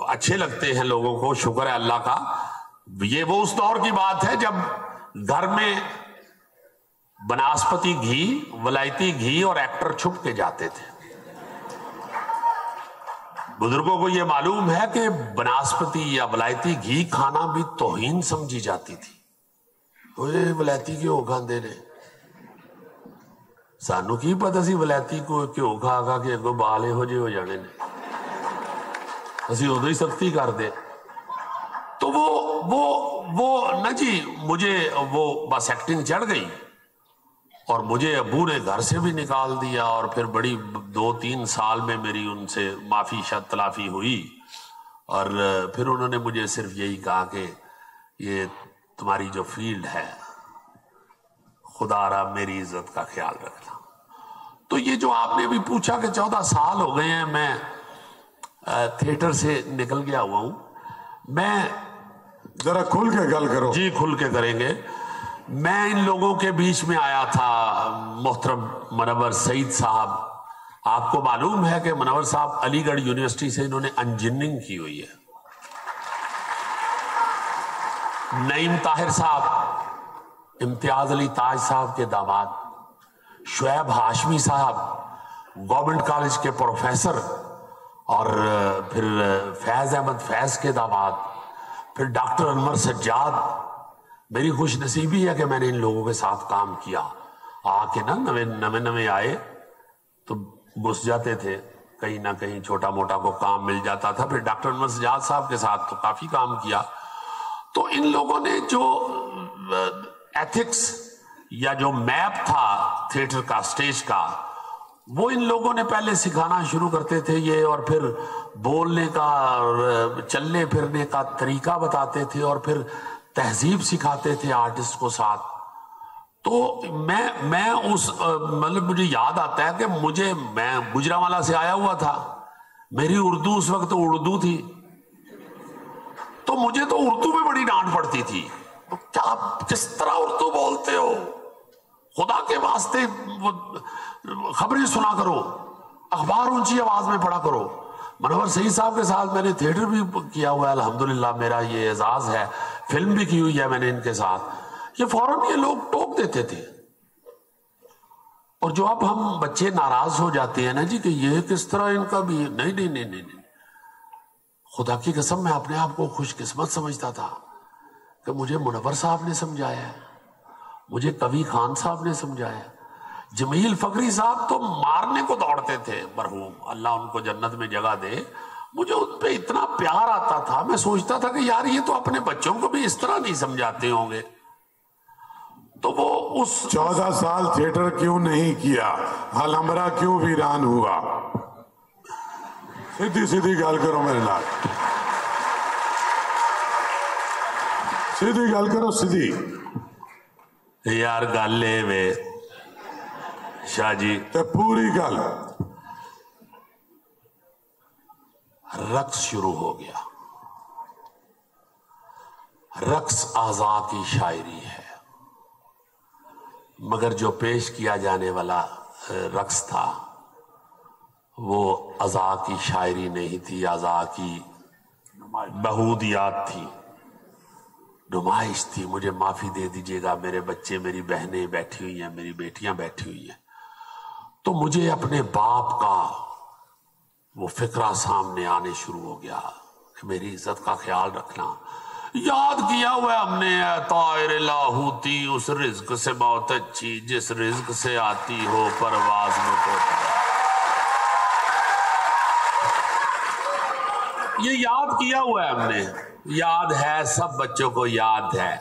اچھے لگتے ہیں لوگوں کو، شکر ہے اللہ کا۔ یہ وہ اس دور کی بات ہے جب گھر میں بناسپتی گھی، ولائتی گھی اور ایکٹر چھپ کے جاتے تھے۔ بزرگوں کو یہ معلوم ہے کہ بناسپتی یا ولائتی گھی کھانا بھی توہین سمجھی جاتی تھی۔ ولائتی گھی کھاندے نے، سانو کی پتا سی ولائتی کو کیوں کھا کھا کے اگوں بال یہو جے ہو جانے نے، اسی ادو ہی سختی کر دے۔ تو وہ نا جی، مجھے وہ بس ایکٹنگ چڑھ گئی، اور مجھے ابو نے گھر سے بھی نکال دیا، اور پھر بڑی 2-3 سال میں میری ان سے معافی شاید تلافی ہوئی، اور پھر انہوں نے مجھے صرف یہی کہا کہ یہ تمہاری جو فیلڈ ہے، خدا را میری عزت کا خیال رکھنا۔ تو یہ جو آپ نے ابھی پوچھا کہ 14 سال ہو گئے ہیں میں تھیٹر سے نکل گیا ہوا ہوں، میں ذرا کھل کے گل کرو۔ جی کھل کے کریں گے۔ میں ان لوگوں کے بیچ میں آیا تھا، محترم منور سعید صاحب، آپ کو معلوم ہے کہ منور صاحب علی گڑھ یونیورسٹی سے انہوں نے انجینئرنگ کی ہوئی ہے۔ نعیم طاہر صاحب امتیاز علی تاج صاحب کے داماد، شعیب ہاشمی صاحب گورنمنٹ کالج کے پروفیسر، اور پھر فیض احمد فیض کے داماد، پھر ڈاکٹر انور سجاد۔ میری خوش نصیبی ہے کہ میں نے ان لوگوں کے ساتھ کام کیا۔ آ کے نا نوے آئے تو گھس جاتے تھے، کہیں نہ کہیں چھوٹا موٹا کو کام مل جاتا تھا۔ پھر ڈاکٹر انور سجاد صاحب کے ساتھ تو کافی کام کیا۔ تو ان لوگوں نے جو ایتھکس یا جو میپ تھا تھیٹر کا، سٹیج کا، وہ ان لوگوں نے پہلے سکھانا شروع کرتے تھے یہ، اور پھر بولنے کا اور چلنے پھرنے کا طریقہ بتاتے تھے، اور پھر تہذیب سکھاتے تھے آرٹسٹ کو ساتھ۔ تو میں اس مطلب مجھے یاد آتا ہے کہ میں گجرانوالہ سے آیا ہوا تھا، میری اردو اس وقت اردو تھی، تو مجھے تو اردو میں بڑی ڈانٹ پڑتی تھی، کیا کس طرح اردو بولتے ہو، خدا کے واسطے خبریں سنا کرو، اخبار اونچی آواز میں پڑھا کرو۔ منور سعید صاحب کے ساتھ میں نے تھیٹر بھی کیا ہوا ہے، الحمدللہ میرا یہ اعزاز ہے، فلم بھی کی ہوئی ہے میں نے ان کے ساتھ۔ یہ فوراً یہ لوگ ٹوک دیتے تھے، اور جو اب ہم بچے ناراض ہو جاتے ہیں نا جی کہ یہ کس طرح ان کا بھی، نہیں، خدا کی قسم میں اپنے آپ کو خوش قسمت سمجھتا تھا کہ مجھے منور صاحب نے سمجھایا ہے، مجھے کبھی خان صاحب نے سمجھایا ہے۔ جمیل فقری صاحب تو مارنے کو دوڑتے تھے، مرحوم، اللہ ان کو جنت میں جگہ دے۔ مجھے ان پہ اتنا پیار آتا تھا، میں سوچتا تھا کہ یار یہ تو اپنے بچوں کو بھی اس طرح نہیں سمجھاتے ہوں گے۔ تو وہ اس 14 سال تھیٹر کیوں نہیں کیا؟ الحمرا کیوں ویران ہوا؟ سیدھی سیدھی گل کرو میرے نال، سیدھی گل کرو، سیدھی یار گل لے وے شاہ جی، تے پوری گل۔ رقص شروع ہو گیا، رقص اعضاء کی شاعری ہے، مگر جو پیش کیا جانے والا رقص تھا وہ اعضاء کی شاعری نہیں تھی، اعضاء کی بہودیات تھی، نمائش تھی۔ مجھے معافی دے دیجیے گا، میرے بچے، میری بہنیں بیٹھی ہوئی ہیں، میری بیٹیاں بیٹھی ہوئی ہیں، تو مجھے اپنے باپ کا وہ فکرہ سامنے آنے شروع ہو گیا کہ میری عزت کا خیال رکھنا۔ یاد کیا ہوا ہم نے، اے طائر لاہوتی، اس رزق سے بہت اچھی جس رزق سے آتی ہو پرواز میں ہوتا۔ یہ یاد کیا ہوا ہے ہم نے، یاد ہے، سب بچوں کو یاد ہے۔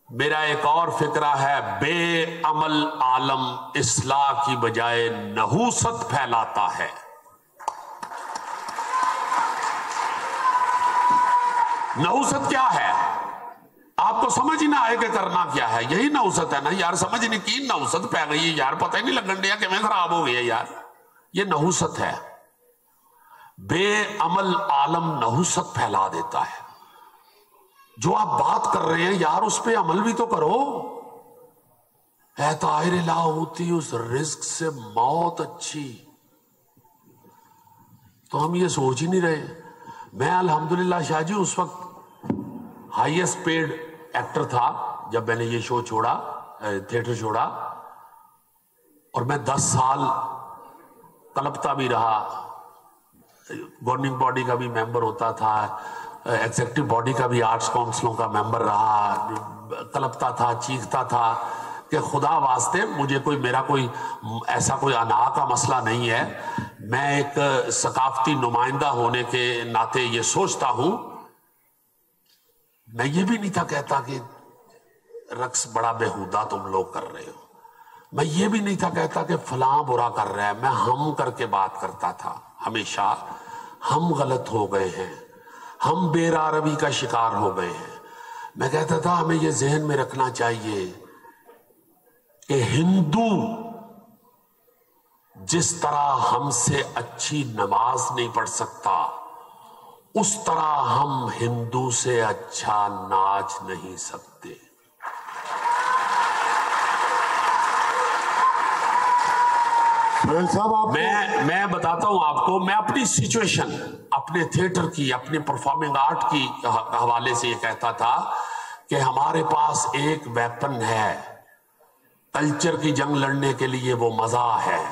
میرا ایک اور فکرہ ہے، بے عمل عالم اصلاح کی بجائے نحوست پھیلاتا ہے۔ نحوست کیا ہے؟ آپ کو سمجھ ہی نہ آئے کہ کرنا کیا ہے، یہی نحوست ہے نا یار۔ سمجھ نہیں کی نحوست پہ گئی ہے یار، پتہ ہی نہیں لگن دیا کہ میں خراب ہو گئی ہے یار، یہ نحوست ہے۔ بے عمل عالم نحوست پھیلا دیتا ہے۔ جو آپ بات کر رہے ہیں یار اس پہ عمل بھی تو کرو۔ اے طائر لاہوتی، اس رزق سے موت اچھی، تو ہم یہ سوچ ہی نہیں رہے۔ میں الحمدللہ شاہ جی اس وقت ہائیسٹ پیڈ ایکٹر تھا جب میں نے یہ شو چھوڑا، تھیٹر چھوڑا، اور میں 10 سال کلپتا بھی رہا، گورننگ باڈی کا بھی ممبر ہوتا تھا، ایگزیکٹو باڈی کا بھی آرٹس کونسلوں کا ممبر رہا، کلپتا تھا، چیختا تھا کہ خدا واسطے مجھے کوئی، میرا کوئی ایسا کوئی انا کا مسئلہ نہیں ہے، میں ایک ثقافتی نمائندہ ہونے کے ناطے یہ سوچتا ہوں۔ میں یہ بھی نہیں تھا کہتا کہ رقص بڑا بےہودہ تم لوگ کر رہے ہو، میں یہ بھی نہیں تھا کہتا کہ فلاں برا کر رہا ہے، میں ہم کر کے بات کرتا تھا ہمیشہ۔ ہم غلط ہو گئے ہیں، ہم بے عربی کا شکار ہو گئے ہیں۔ میں کہتا تھا ہمیں یہ ذہن میں رکھنا چاہیے کہ ہندو جس طرح ہم سے اچھی نماز نہیں پڑھ سکتا، اس طرح ہم ہندو سے اچھا ناچ نہیں سکتے۔ میں بتاتا ہوں آپ کو، میں اپنی سچویشن، اپنے تھیٹر کی، اپنے پرفارمنگ آرٹ کی حوالے سے یہ کہتا تھا کہ ہمارے پاس ایک ویپن ہے کلچر کی جنگ لڑنے کے لیے، وہ مزہ ہے۔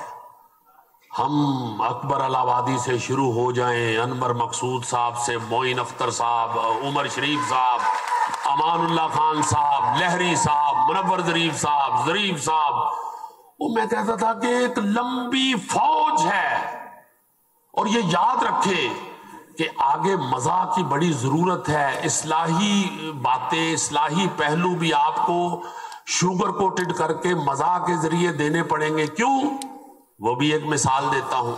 ہم اکبر الہوادی سے شروع ہو جائیں، انور مقصود صاحب سے، معین اختر صاحب، عمر شریف صاحب، امان اللہ خان صاحب، لہری صاحب، منور ظریف صاحب، ظریف صاحب، وہ میں کہتا تھا کہ ایک لمبی فوج ہے، اور یہ یاد رکھے کہ آگے مزاح کی بڑی ضرورت ہے۔ اصلاحی باتیں، اصلاحی پہلو بھی آپ کو شوگر کوٹڈ کر کے مزاح کے ذریعے دینے پڑیں گے۔ کیوں؟ وہ بھی ایک مثال دیتا ہوں۔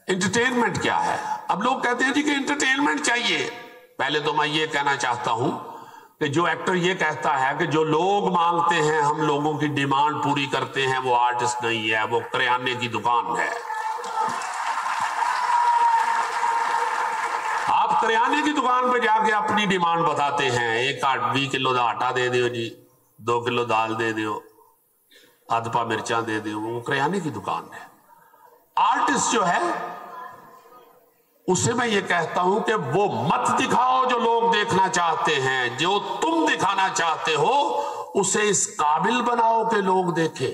انٹرٹینمنٹ کیا ہے؟ اب لوگ کہتے ہیں جی کہ انٹرٹینمنٹ چاہیے۔ پہلے تو میں یہ کہنا چاہتا ہوں کہ جو ایکٹر یہ کہتا ہے کہ جو لوگ مانگتے ہیں ہم لوگوں کی ڈیمانڈ پوری کرتے ہیں، وہ آرٹسٹ نہیں ہے، وہ کریانے کی دکان ہے۔ آپ کریانے کی دکان پہ جا کے اپنی ڈیمانڈ بتاتے ہیں، 20 کلو دا آٹا دے دیو جی، 2 کلو دال دے دیو، آدھ پا مرچاں دے دیو، وہ کریانے کی دکان ہے۔ آرٹسٹ جو ہے اسے میں یہ کہتا ہوں کہ وہ مت دکھاؤ جو لوگ دیکھنا چاہتے ہیں، جو تم دکھانا چاہتے ہو اسے اس قابل بناؤ کہ لوگ دیکھیں۔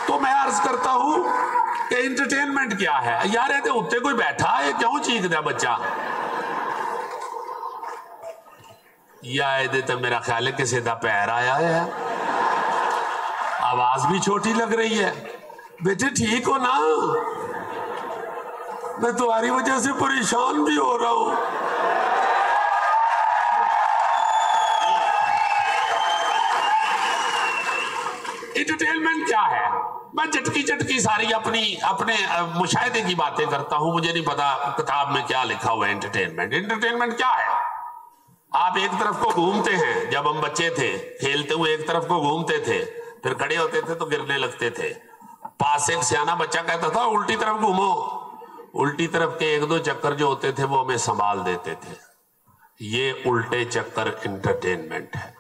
تو میں عرض کرتا ہوں کہ انٹرٹینمنٹ کیا ہے یار؟ یہ اتنے کوئی بیٹھا ہے، کیوں چیخ دیا بچہ؟ یا تو میرا خیال ہے کہ سیدھا پیر آیا ہے، آواز بھی چھوٹی لگ رہی ہے۔ بیٹے ٹھیک ہو نا؟ میں تمہاری وجہ سے پریشان بھی ہو رہا ہوں۔ انٹرٹینمنٹ کیا ہے؟ میں چٹکی ساری اپنے مشاہدے کی باتیں کرتا ہوں، مجھے نہیں پتا کتاب میں کیا لکھا ہوا ہے انٹرٹینمنٹ کیا ہے؟ آپ ایک طرف کو گھومتے ہیں، جب ہم بچے تھے کھیلتے ہوئے ایک طرف کو گھومتے تھے، پھر کھڑے ہوتے تھے تو گرنے لگتے تھے، پاس ایک سیانا بچہ کہتا تھا الٹی طرف گھومو، الٹی طرف کے ایک دو چکر جو ہوتے تھے وہ ہمیں سنبھال دیتے تھے۔ یہ الٹے چکر انٹرٹینمنٹ ہے۔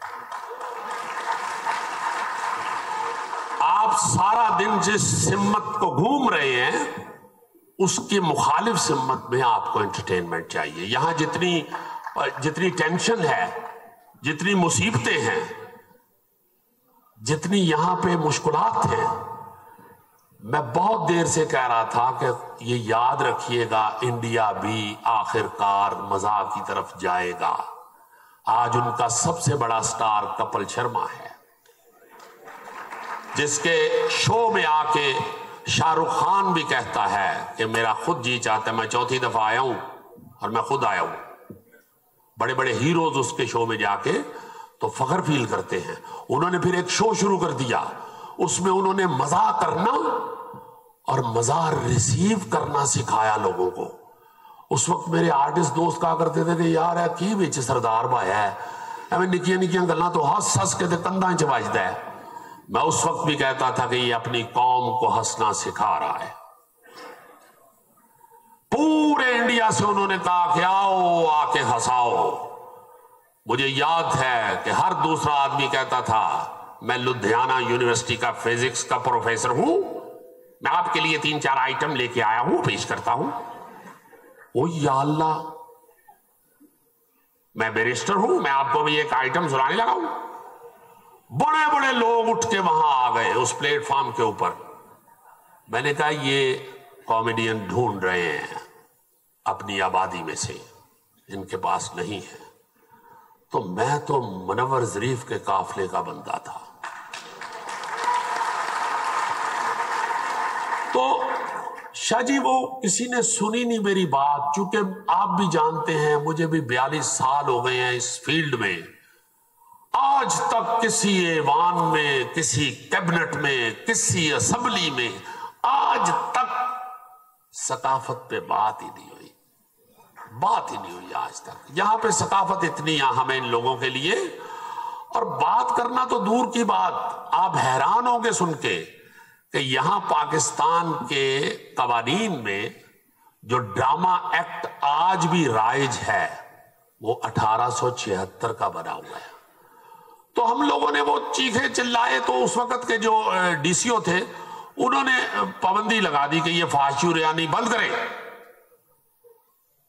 آپ سارا دن جس سمت کو گھوم رہے ہیں اس کی مخالف سمت میں آپ کو انٹرٹینمنٹ چاہیے۔ یہاں جتنی ٹینشن ہے، جتنی مصیبتیں ہیں، جتنی یہاں پہ مشکلات ہیں، میں بہت دیر سے کہہ رہا تھا کہ یہ یاد رکھیے گا، انڈیا بھی آخر کار مزاح کی طرف جائے گا۔ آج ان کا سب سے بڑا سٹار کپل شرما ہے، جس کے شو میں آ کے شاہ رخ خان بھی کہتا ہے کہ میرا خود جی چاہتا ہے، میں چوتھی دفعہ آیا ہوں اور میں خود آیا ہوں۔ بڑے بڑے ہیروز اس کے شو میں جا کے تو فخر فیل کرتے ہیں۔ انہوں نے پھر ایک شو شروع کر دیا، اس میں انہوں نے مزاح کرنا اور مزاح ریسیو کرنا سکھایا لوگوں کو۔ اس وقت میرے آرٹسٹ دوست کہا کرتے تھے کہ یار ہے کی بچ سردار بھایا ہے، ہمیں نکیاں نکیاں گلاں تو ہس کے کندھاں چ وجدا ہے۔ میں اس وقت بھی کہتا تھا کہ یہ اپنی قوم کو ہنسنا سکھا رہا ہے۔ پورے انڈیا سے انہوں نے کہا کہ آؤ آ کے ہنساؤ۔ مجھے یاد ہے کہ ہر دوسرا آدمی کہتا تھا میں لدھیانہ یونیورسٹی کا فزکس کا پروفیسر ہوں، میں آپ کے لیے 3-4 آئٹم لے کے آیا ہوں، پیش کرتا ہوں۔ او یا اللہ، میں بیرسٹر ہوں، میں آپ کو بھی ایک آئٹم سنانے لگا ہوں۔ بڑے بڑے لوگ اٹھ کے وہاں آ گئے اس پلیٹ فارم کے اوپر۔ میں نے کہا یہ کامیڈین ڈھونڈ رہے ہیں اپنی آبادی میں سے، ان کے پاس نہیں ہے۔ تو میں تو منور ظریف کے قافلے کا بندہ تھا۔ تو شاہ جی وہ کسی نے سنی نہیں میری بات، چونکہ آپ بھی جانتے ہیں مجھے بھی 42 سال ہو گئے ہیں اس فیلڈ میں۔ آج تک کسی ایوان میں، کسی کیبنٹ میں، کسی اسمبلی میں آج تک ثقافت پہ بات ہی نہیں ہوئی، بات ہی نہیں ہوئی آج تک۔ یہاں پہ ثقافت اتنی اہم ہے ان لوگوں کے لیے، اور بات کرنا تو دور کی بات، آپ حیران ہوں گے سن کے کہ یہاں پاکستان کے قوانین میں جو ڈرامہ ایکٹ آج بھی رائج ہے وہ 1876 کا بنا ہوا ہے۔ تو ہم لوگوں نے وہ چیخے چلائے تو اس وقت کے جو ڈی سی او تھے انہوں نے پابندی لگا دی کہ یہ فحاشی و ریانی بند کریں۔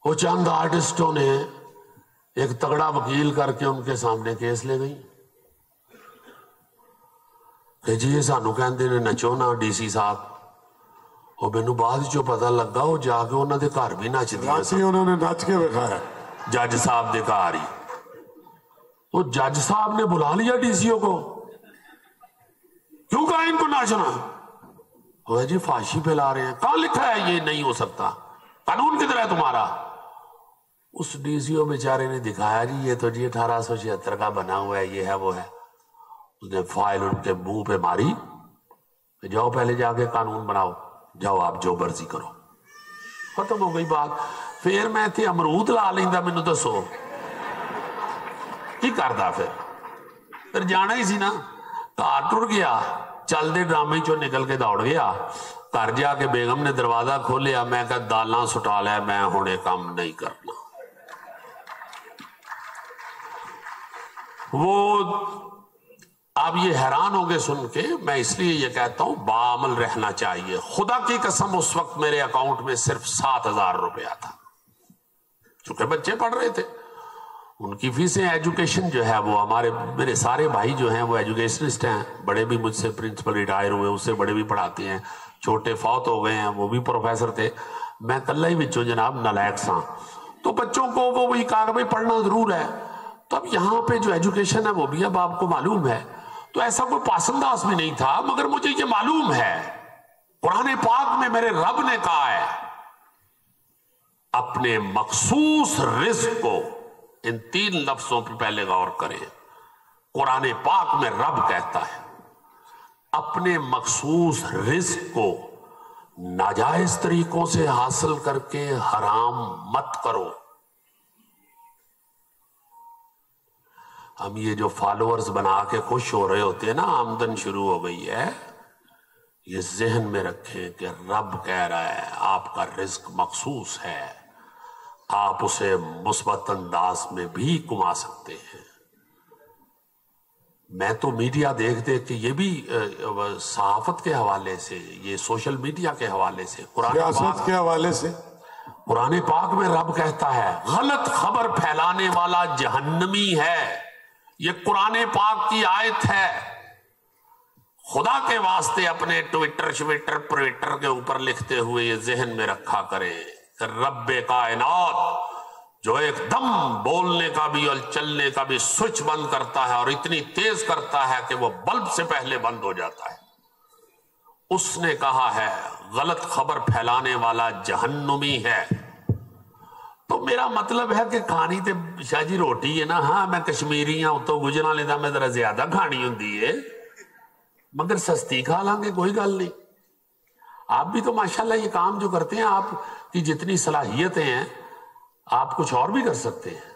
وہ چند آرٹسٹوں نے ایک تگڑا وکیل کر کے ان کے سامنے کیس لے گئی کہ جی یہ سانو کہندے نے نچو نا ڈی سی صاحب، اور مینوں بعد چوں پتہ لگا وہ جا کے انہوں نے گھر بھی نچ دیا، انہوں نے نچ کے دکھایا جج صاحب دے گھر ہی۔ تو جج صاحب نے بلا لیا ڈی سی او کو، کیوں کہا ان کو ناچنا؟ وہ جی فحاشی پھیلا رہے ہیں۔ کہاں لکھا ہے یہ نہیں ہو سکتا؟ قانون کدھر ہے تمہارا؟ اس ڈی سی او بیچارے نے دکھایا جی یہ تو جی 1876 کا بنا ہوا ہے، یہ ہے وہ ہے۔ اس نے فائل ان کے منہ پہ ماری کہ جاؤ پہلے جا کے قانون بناؤ، جاؤ آپ جو مرضی کرو۔ ختم ہو گئی بات۔ پھر میں تھے امرود لا لیندا، مینوں دسو کی کردا؟ پھر جانا ہی سی نا۔ گھر ٹر گیا، چل دے ڈرامے چوں نکل کے دوڑ گیا گھر، جا کے بیگم نے دروازہ کھولیا، میں کہا دالاں سٹا لیا، میں ہن یہ کام نہیں کرنا۔ وہ آپ یہ حیران ہوگے سن کے، میں اس لیے یہ کہتا ہوں باعمل رہنا چاہیے۔ خدا کی قسم اس وقت میرے اکاؤنٹ میں صرف 7,000 روپیہ تھا، چونکہ بچے پڑھ رہے تھے، ان کی فیسیں، ایجوکیشن جو ہے وہ میرے سارے بھائی جو ہیں وہ ایجوکیشنسٹ ہیں، بڑے بھی مجھ سے پرنسپل ریٹائر ہوئے، اس سے بڑے بھی پڑھاتے ہیں، چھوٹے فوت ہو گئے ہیں وہ بھی پروفیسر تھے، میں کلہ ہی بچوں جناب نالائق ساں۔ تو بچوں کو وہ وہی کہا کہ بھائی پڑھنا ضرور ہے۔ تو اب یہاں پہ جو ایجوکیشن ہے وہ بھی اب آپ کو معلوم ہے، تو ایسا کوئی پاسنداز بھی نہیں تھا، مگر مجھے یہ معلوم ہے قرآن پاک میں میرے رب نے کہا ہے اپنے مخصوص رزق کو، ان 3 لفظوں پہ پہلے غور کریں۔ قرآن پاک میں رب کہتا ہے اپنے مخصوص رزق کو ناجائز طریقوں سے حاصل کر کے حرام مت کرو. ہم یہ جو فالوورز بنا کے خوش ہو رہے ہوتے ہیں نا، آمدن شروع ہو گئی ہے، یہ ذہن میں رکھیں کہ رب کہہ رہا ہے آپ کا رزق مخصوص ہے، آپ اسے مثبت انداز میں بھی کما سکتے ہیں. میں تو میڈیا دیکھ دیکھ کے یہ بھی صحافت کے حوالے سے، یہ سوشل میڈیا کے حوالے سے، سیاست کے حوالے سے، قرآن پاک میں رب کہتا ہے غلط خبر پھیلانے والا جہنمی ہے. یہ قرآن پاک کی آیت ہے. خدا کے واسطے اپنے ٹویٹر پرویٹر کے اوپر لکھتے ہوئے یہ ذہن میں رکھا کریں کہ رب کائنات جو ایک دم بولنے کا بھی اور چلنے کا بھی سوئچ بند کرتا ہے اور اتنی تیز کرتا ہے کہ وہ بلب سے پہلے بند ہو جاتا ہے، اس نے کہا ہے غلط خبر پھیلانے والا جہنمی ہے. تو میرا مطلب ہے کہ کھانی تے شاہ جی روٹی ہے نا، ہاں میں کشمیری ہوں تو گجرا لینا میں ذرا زیادہ کھانی ہوندی ہے، مگر سستی کھا لیں گے کوئی گل نہیں. آپ بھی تو ماشاءاللہ یہ کام جو کرتے ہیں، آپ کی جتنی صلاحیتیں ہیں آپ کچھ اور بھی کر سکتے ہیں.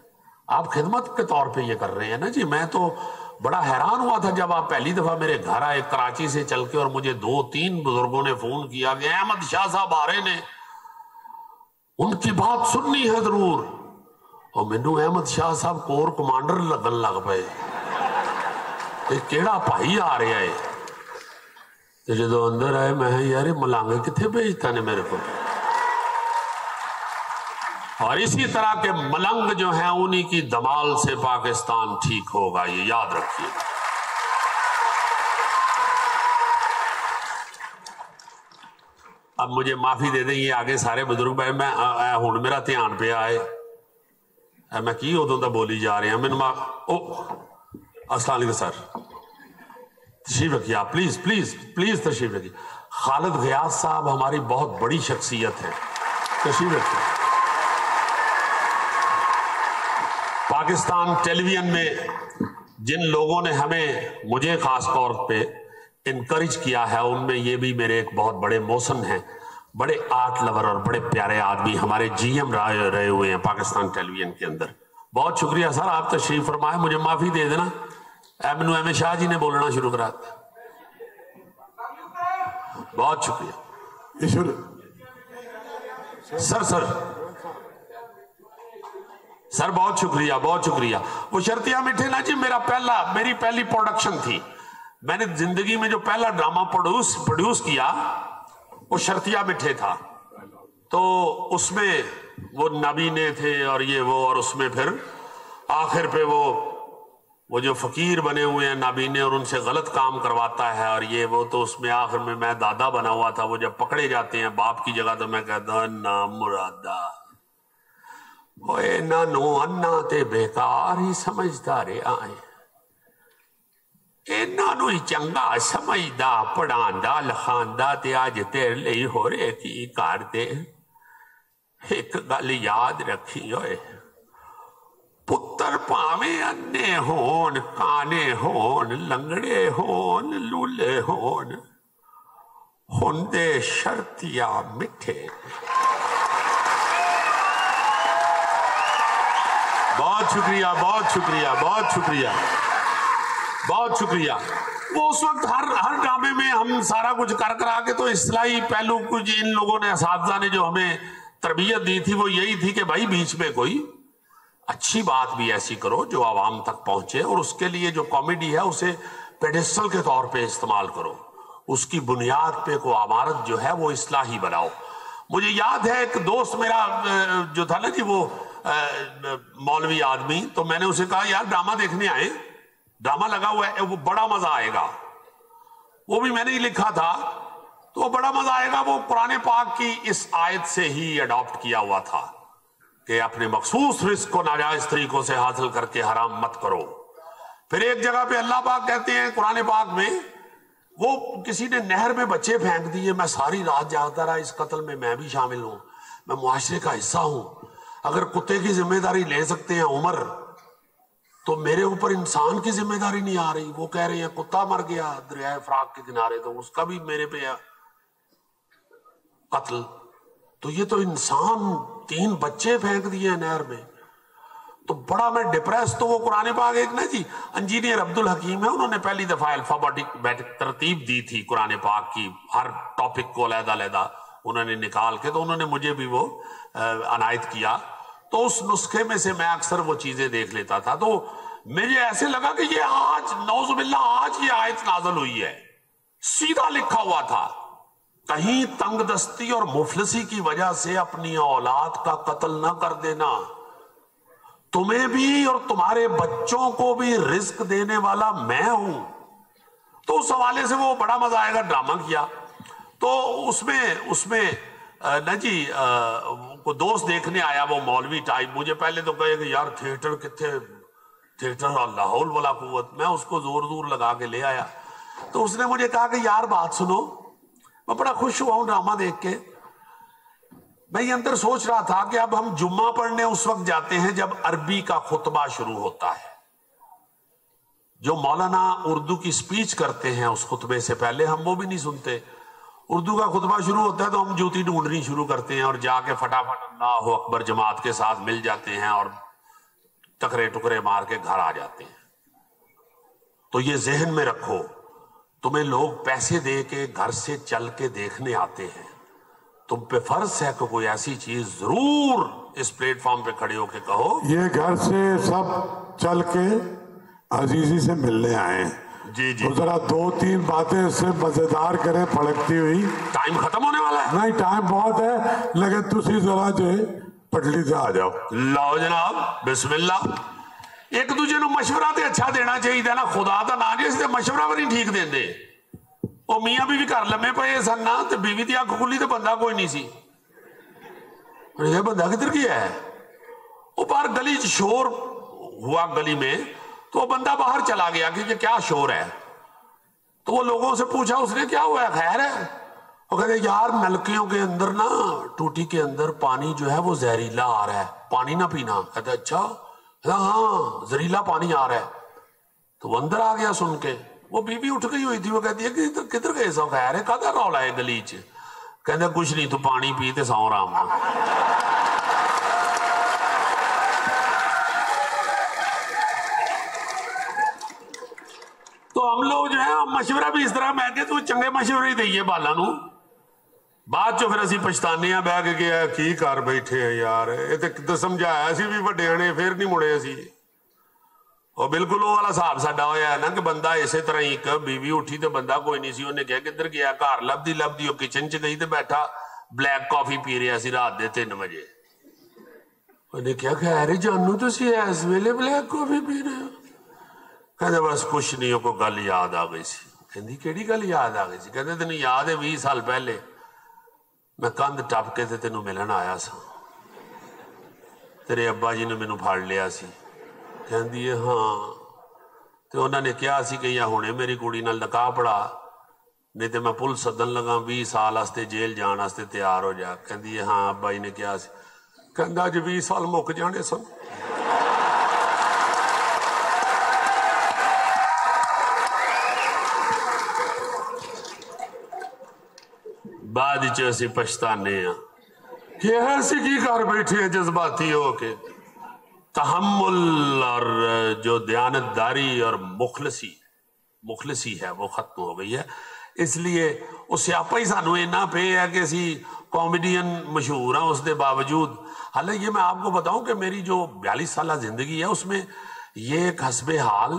آپ خدمت کے طور پہ یہ کر رہے ہیں نا جی. میں تو بڑا حیران ہوا تھا جب آپ پہلی دفعہ میرے گھر آئے کراچی سے چل کے، اور مجھے 2-3 بزرگوں نے فون کیا کہ احمد شاہ صاحب آ رہے نے، ان کی بات سننی ہے ضرور. اور مینو احمد شاہ صاحب کور کمانڈر لگن لگ پے کہ کیڑا بھائی آ رہا ہے. تو جدو اندر آئے میں یار ملانگے کتنے بھیجتا نے میرے کو. اور اسی طرح کے ملنگ جو ہیں انہی کی دمال سے پاکستان ٹھیک ہوگا، یہ یاد رکھیے. اب مجھے معافی دے دیں یہ آگے سارے بزرگ بھائی، میں ہوں میرا دھیان پہ آئے میں کی ادوں دا بولی جا رہے ہیں. السلام علیکم سر، تشریف رکھیے آپ، پلیز پلیز پلیز تشریف رکھیے. خالد غیاث صاحب ہماری بہت بڑی شخصیت ہے، تشریف رکھیے. پاکستان ٹیلی ویژن میں جن لوگوں نے مجھے خاص طور پہ انکریج کیا ہے، ان میں یہ بھی میرے ایک بہت بڑے محسن ہیں، بڑے آرٹ لور اور بڑے پیارے آدمی، ہمارے جی ایم رہے ہوئے ہیں پاکستان ٹیلی ویژن کے اندر. بہت شکریہ سر، آپ تشریف فرمائے. مجھے معافی دے دینا، منو احمد شاہ جی نے بولنا شروع کرا دیا. بہت شکریہ سر سر بہت شکریہ بہت شکریہ. وہ شرطیہ میٹھے نا جی میری پہلی پروڈکشن تھی. میں نے زندگی میں جو پہلا ڈرامہ پروڈیوس کیا وہ شرطیہ میٹھے تھا. تو اس میں وہ نابینے تھے اور یہ وہ، اور اس میں پھر آخر پہ وہ جو فقیر بنے ہوئے ہیں نابینے اور ان سے غلط کام کرواتا ہے اور یہ وہ، تو اس میں آخر میں دادا بنا ہوا تھا. وہ جب پکڑے جاتے ہیں باپ کی جگہ تو میں کہتا ہوں نام مرادا ہوئے نانو انا تے بیکار ہی سمجھتا رہے آئے، انہوں ہی چنگا سمجھدا پڑھاندا لکھاندا تے آج تیرے لئی ہو رہے کی کار دے. ایک گل یاد رکھی ہوئے، پتر پاویں انے ہون کانے ہون لنگڑے ہون لولے ہون، ہندے شرطیہ مٹھے. بہت شکریہ بہت شکریہ بہت شکریہ بہت شکریہ. وہ اس وقت ہر ڈرامے میں ہم سارا کچھ کرا کے، تو اصلاحی پہلو کچھ ان لوگوں نے اساتذہ نے جو ہمیں تربیت دی تھی وہ یہی تھی کہ بھائی بیچ میں کوئی اچھی بات بھی ایسی کرو جو عوام تک پہنچے، اور اس کے لیے جو کامیڈی ہے اسے پیڈسٹل کے طور پہ استعمال کرو، اس کی بنیاد پہ کوئی عمارت جو ہے وہ اصلاحی بناؤ. مجھے یاد ہے ایک دوست میرا جو تھا نا جی، وہ مولوی آدمی، تو میں نے اسے کہا یار ڈرامہ دیکھنے آئے، ڈرامہ لگا ہوا ہے، وہ بڑا مزہ آئے گا. وہ بھی میں نے ہی لکھا تھا، تو وہ بڑا مزہ آئے گا وہ قرآن پاک کی اس آیت سے ہی اڈاپٹ کیا ہوا تھا کہ اپنے مخصوص رزق کو ناجائز طریقوں سے حاصل کر کے حرام مت کرو. پھر ایک جگہ پہ اللہ پاک کہتے ہیں قرآن پاک میں، وہ کسی نے نہر میں بچے پھینک دیے، میں ساری رات جاگتا رہا، اس قتل میں بھی شامل ہوں، میں معاشرے کا حصہ ہوں، اگر کتے کی ذمہ داری لے سکتے ہیں عمر تو میرے اوپر انسان کی ذمہ داری نہیں آ رہی. وہ کہہ رہے ہیں کتا مر گیا دریائے فراق کے کنارے تو اس کا بھی میرے پہ قتل. تو یہ تو انسان 3 بچے پھینک دیے نہر میں. تو بڑا میں ڈپریس. تو وہ قرآن پاک ایک نا جی انجینئر عبد الحکیم ہے, انہوں نے پہلی دفعہ الفابیٹک ترتیب دی تھی قرآن پاک کی, ہر ٹاپک کو علیحدہ علیحدہ انہوں نے نکال کے, تو انہوں نے مجھے بھی وہ عنایت کیا. تو اس نسخے میں سے میں اکثر وہ چیزیں دیکھ لیتا تھا. تو مجھے ایسے لگا کہ یہ آج نعوذ باللہ آج یہ آیت نازل ہوئی ہے. سیدھا لکھا ہوا تھا کہیں تنگ دستی اور مفلسی کی وجہ سے اپنی اولاد کا قتل نہ کر دینا. تمہیں بھی اور تمہارے بچوں کو بھی رزق دینے والا میں ہوں. تو اس حوالے سے وہ بڑا مزہ آئے گا ڈرامہ کیا. تو اس میں نا جی کو دوست دیکھنے آیا وہ مولوی ٹائپ. مجھے پہلے تو کہے کہ یار تھیٹر کتنے تھیٹر لا حول ولا قوت. میں اس کو زور زور لگا کے لے آیا. تو اس نے مجھے کہا کہ یار بات سنو. میں بڑا خوش ہوا ہوں ڈرامہ دیکھ کے. میں یہ اندر سوچ رہا تھا کہ اب ہم جمعہ پڑھنے اس وقت جاتے ہیں جب عربی کا خطبہ شروع ہوتا ہے. جو مولانا اردو کی سپیچ کرتے ہیں اس خطبے سے پہلے ہم وہ بھی نہیں سنتے. اردو کا خطبہ شروع ہوتا ہے تو ہم جوتی ڈھونڈنی شروع کرتے ہیں اور جا کے فٹافٹ اللہ اکبر جماعت کے ساتھ مل جاتے ہیں اور ٹکرے ٹکرے مار کے گھر آ جاتے ہیں. تو یہ ذہن میں رکھو, تمہیں لوگ پیسے دے کے گھر سے چل کے دیکھنے آتے ہیں. تم پہ فرض ہے کہ کوئی ایسی چیز ضرور اس پلیٹ فارم پہ کھڑے ہو کے کہو. یہ گھر سے سب چل کے عزیزی سے ملنے آئے ہیں. جی تو ذرا 2-3 باتیں اس سے مزیدار کریں پھڑکتی ہوئی. ٹائم ختم ہونے والا ہے. نہیں ٹائم بہت ہے لیکن تسی ذرا جو پٹلی سے آ جاؤ. لاؤ جناب بسم اللہ. ایک دوجے نو مشورہ تے اچھا دینا چاہیے نا. خدا دا نا جس تے مشورہ بھی نہیں ٹھیک دیں دے. وہ میاں بیوی گھر لمے پے سن نا تے بیوی دی اکھ کھلی تے بندہ کوئی نہیں سی. یہ بندہ کدھر گیا ہے؟ وہ باہر گلی شور ہوا گلی میں تو وہ بندہ باہر چلا گیا کہ یہ کیا شور ہے. تو وہ لوگوں سے پوچھا اس نے کیا ہوا ہے خیر ہے؟ وہ کہتے یار نلکیوں کے اندر نا ٹوٹی کے اندر پانی جو ہے وہ زہریلا آ رہا ہے, پانی نہ پینا. کہتے اچھا ہاں زہریلا پانی آ رہا ہے. تو وہ اندر آ گیا سن کے. وہ بیوی اٹھ گئی ہوئی تھی. وہ کہتی ہے کہ کدھر گئے سو خیر ہے کہتا رولا ہے گلی چ. کہتے کچھ نہیں تو پانی پیتے سو رام. تو ہم لوگ جو ہے مشورہ بھی اس طرح میں کہ تو چنگے مشورے ہی دئیے بالا نو. بعد چو پھر اسی پچھتانے ہیں بہ کے گیا کی کر بیٹھے ہیں یار. یہ تو سمجھایا اسی بھی وڈے نے پھر نہیں مڑے اسی. اور بالکل وہ والا صاحب ساڈا ہویا ہے نا کہ بندہ اسی طرح ایک بیوی اٹھی تو بندہ کوئی نہیں سی. انہیں کہا کدھر گیا گھر لبدی وہ کچن چ گئی تو بیٹھا بلیک کافی پی رہا سی رات دے 3 بجے. انہیں کیا خیر جانو تو سی اس ویلے بلیک کافی پی رہے ہو؟ کہتے بس کچھ نہیں ہو کو گل یاد آ گئی سی. کہندی کیڑی گل یاد آ گئی سی؟ کہتے تینوں یاد ہے 20 سال پہلے میں کندھ ٹپ کے تے تینوں ملن آیا سا, تیرے ابا جی نے مینوں پھڑ لیا سی. کہندی ہے ہاں. تو انہوں نے کیا سی کہ یا ہونے میری کڑی نال نکاح پڑا نہیں تو میں پل سدن لگا 20 سال واسطے جیل جان واسطے تیار ہو جا. کہندی ہے ہاں ابا جی نے کیا سی. کہندا اج 20 سال مک جانے سن. بعد اسی پچھتانے ہیں کہ ایسی کی کر بیٹھے ہیں جذباتی ہو کے. تحمل اور جو دیانتداری اور مخلصی ہے وہ ختم ہو گئی ہے. اس لیے وہ سیاپا ہی سانو اینا پہ ہے کہ اسی کامیڈین مشہور ہیں اس دے باوجود. حالانکہ یہ میں آپ کو بتاؤں کہ میری جو 42 سالہ زندگی ہے اس میں یہ ایک حسب حال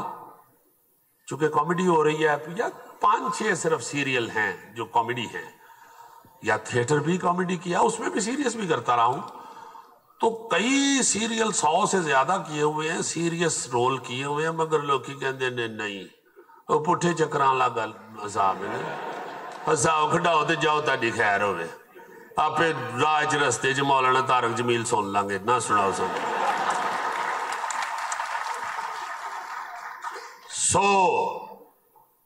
چونکہ کامیڈی ہو رہی ہے یا 5-6 صرف سیریل ہیں جو کامیڈی ہیں یا تھیٹر بھی کامیڈی کیا اس میں بھی سیریس بھی کرتا رہا ہوں. تو کئی سیریل 100 سے زیادہ کیے ہوئے ہیں, سیریس رول کیے ہوئے ہیں, مگر لوگ کی کہتے ہیں نہیں وہ پٹھے چکران لا گل حساب ہے حساب کھڑاؤ تے جاؤ تاڑی خیر ہوئے. آپ راج رستے چ مولانا طارق جمیل سن لیں گے نہ سناؤ سن. سو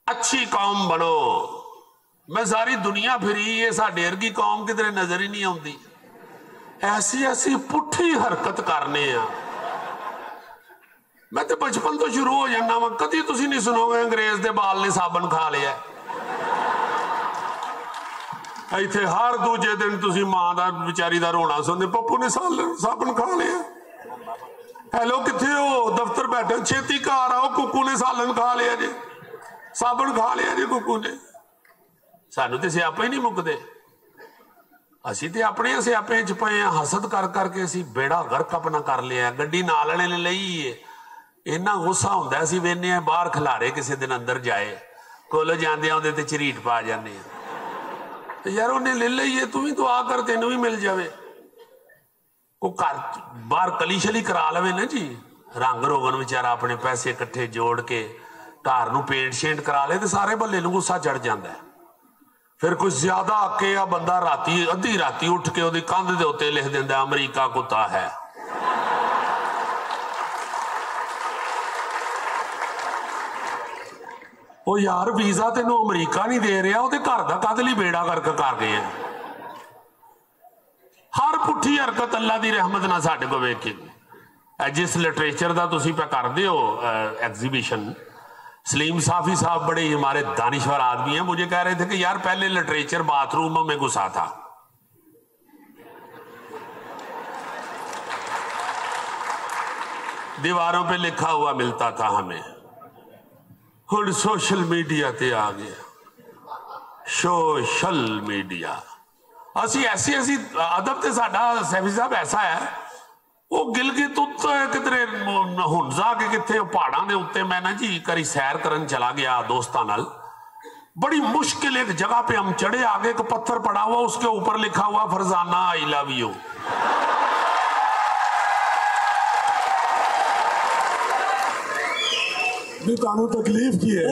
اچھی قوم بنو. میں ساری دنیا پھری یہ ساڈے ورگی قوم کدھر نظر ہی نہیں آتی. ایسی پٹھی حرکت کرنے ہیں. میں تو بچپن تو شروع ہو جانا وا کدی تسی نہیں سنو گے انگریز دے بال نے صابن کھا لیا ایتھے ہر دوجے دن تسی ماں دا بیچاری دا رونا سنتے پپو نے صابن کھا لیا ہیلو کتھے ہو دفتر بیٹھے چھیتی گھر آؤ ککو نے سالن کھا لیا جی صابن کھا لیا جی ککو نے سانو تے سیاپے ہی نہیں مکدے اسی تے اپنے سیاپے چ پئے ہیں حسد کر کر کے اسی بیڑا غرق اپنا کر لیا گڈی نال والے نے لئی ہے اینا غصہ ہوندا اسی وینے ہیں باہر کھلارے کسی دن اندر جائے کولو جاندے اودے تے چریٹ پا جاندے ہیں یار انہیں لے لئیے تو ہی دعا کر تینوں ہی مل جاوے کو باہر کلی شلی کرا لوے نا جی رنگ روغن بیچارہ اپنے پیسے اکٹھے جوڑ کے گھر نو پینٹ شینٹ کرا لے تو سارے بھلے نو غصہ چڑھ جاندا ہے پھر کچھ زیادہ آکے یا بندہ راتی ادھی راتی اٹھ کے اودی کاندھ دے اوتے لکھ دیندا امریکہ کتا ہے وہ یار ویزا تینوں امریکہ نہیں دے رہا وہ گھر کا کد لی بیڑا کر گئے ہیں ہر پٹھی حرکت اللہ دی رحمت نہ ساڈے کو ویکھ کے جس لٹریچر دا تسی پہ کر دے ہو ایگزیبیشن سلیم صافی صاحب بڑے ہمارے دانشور آدمی ہیں مجھے کہہ رہے تھے کہ یار پہلے لٹریچر باتھ روم میں گھسا تھا دیواروں پہ لکھا ہوا ملتا تھا ہمیں ہن سوشل میڈیا تے آ گیا سوشل میڈیا اسی ایسی ادب تے ساڈا سیفی صاحب ایسا ہے وہ گلگت کدھر ہنزا کے کتنے پہاڑاں دے اوتے میں نا جی کری سیر کرن چلا گیا دوستاں نال بڑی مشکل ایک جگہ پہ ہم چڑھے آگے ایک پتھر پڑا ہوا اس کے اوپر لکھا ہوا فرزانہ آئی لو یو تکلیف کی ہے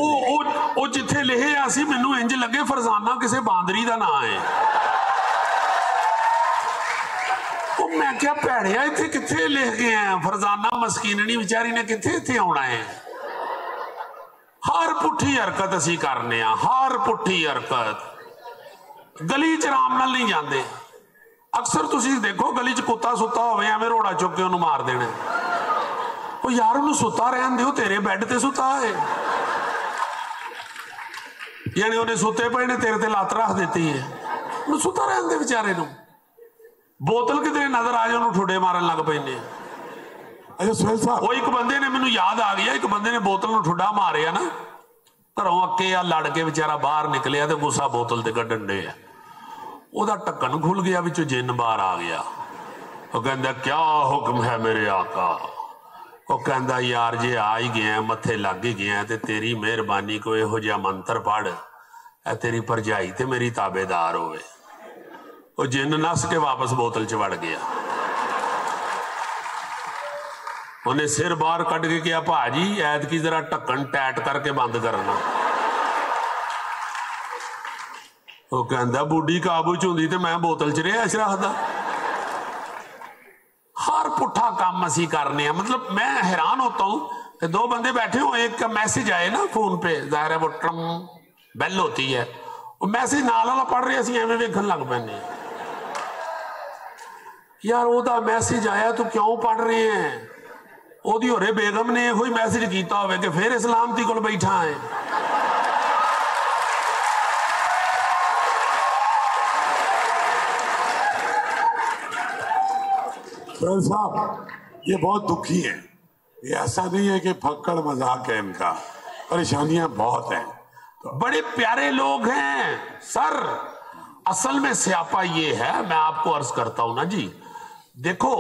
وہ جتھے لکھے اسی مینوں انج لگے فرزانہ کسے باندری دا نام ہے میں کیا پیڑیا اتھے کتھے لکھ گئے ہیں فرزانہ مسکیننی بیچاری نے کتھے اتھے آنا ہے ہر پٹھی حرکت اسی کرنے ہیں ہر پٹھی حرکت گلی چ آرام نال نہیں جاندے اکثر تسی دیکھو گلی چ کتا ستا ہوئے ہمیں روڑا چک کے انہوں مار دینا وہ یار انہوں ستا رہن دیو تیرے بیڈ تے ستا ہے یعنی انہیں ستے پہ نے تیرے تے لات رکھ دیتی ہے انہوں ستا رہن دے بیچارے نو بوتل کدھر نظر آ جائے انہوں ٹھوڑے مارن لگ پینے وہ ایک بندے نے مینوں یاد آ گیا ایک بندے نے بوتل نو ٹھوڑا ماریا نا گھروں اکے یا لڑ کے بیچارہ باہر نکلیا تے غصہ بوتل تے کڈن ڈے او دا ٹکن کھل گیا وچوں جن باہر آ گیا وہ کہندا کیا حکم ہے میرے آقا وہ کہندا یار جے آ ہی گئے ہیں متھے لگ ہی گئے ہیں تے تیری مہربانی کو یہو جہا منتر پڑھ اے تیری پرجائی تے میری تابے دار ہوئے وہ جن نس کے واپس بوتل چ وڑ گیا انہیں سر باہر کٹ کے کیا پاجی ایت کی ذرا ٹکن ٹیٹ کر کے بند کرنا وہ کہندا بوڈی قابو چ ہوندی تے میں بوتل چ رہا رکھدا ہر پٹھا کام اسی کرنے ہیں مطلب میں حیران ہوتا ہوں کہ دو بندے بیٹھے ہوں ایک کا میسج آئے نا فون پہ ظاہر ہے وہ ٹرم بیل ہوتی ہے وہ میسج نال والا پڑھ رہے اسی ایویں ویکھن لگ پینے یار او دا میسج آیا تو کیوں پڑھ رہے ہیں او دی ہورے بیگم نے کوئی میسج کیتا ہوئے کہ پھر اسلامتی کول بیٹھا ہے صاحب یہ بہت دکھی ہیں یہ ایسا نہیں ہے کہ پھکڑ مذاق ہے ان کا پریشانیاں بہت ہیں بڑے پیارے لوگ ہیں سر اصل میں سیاپا یہ ہے میں آپ کو عرض کرتا ہوں نا جی دیکھو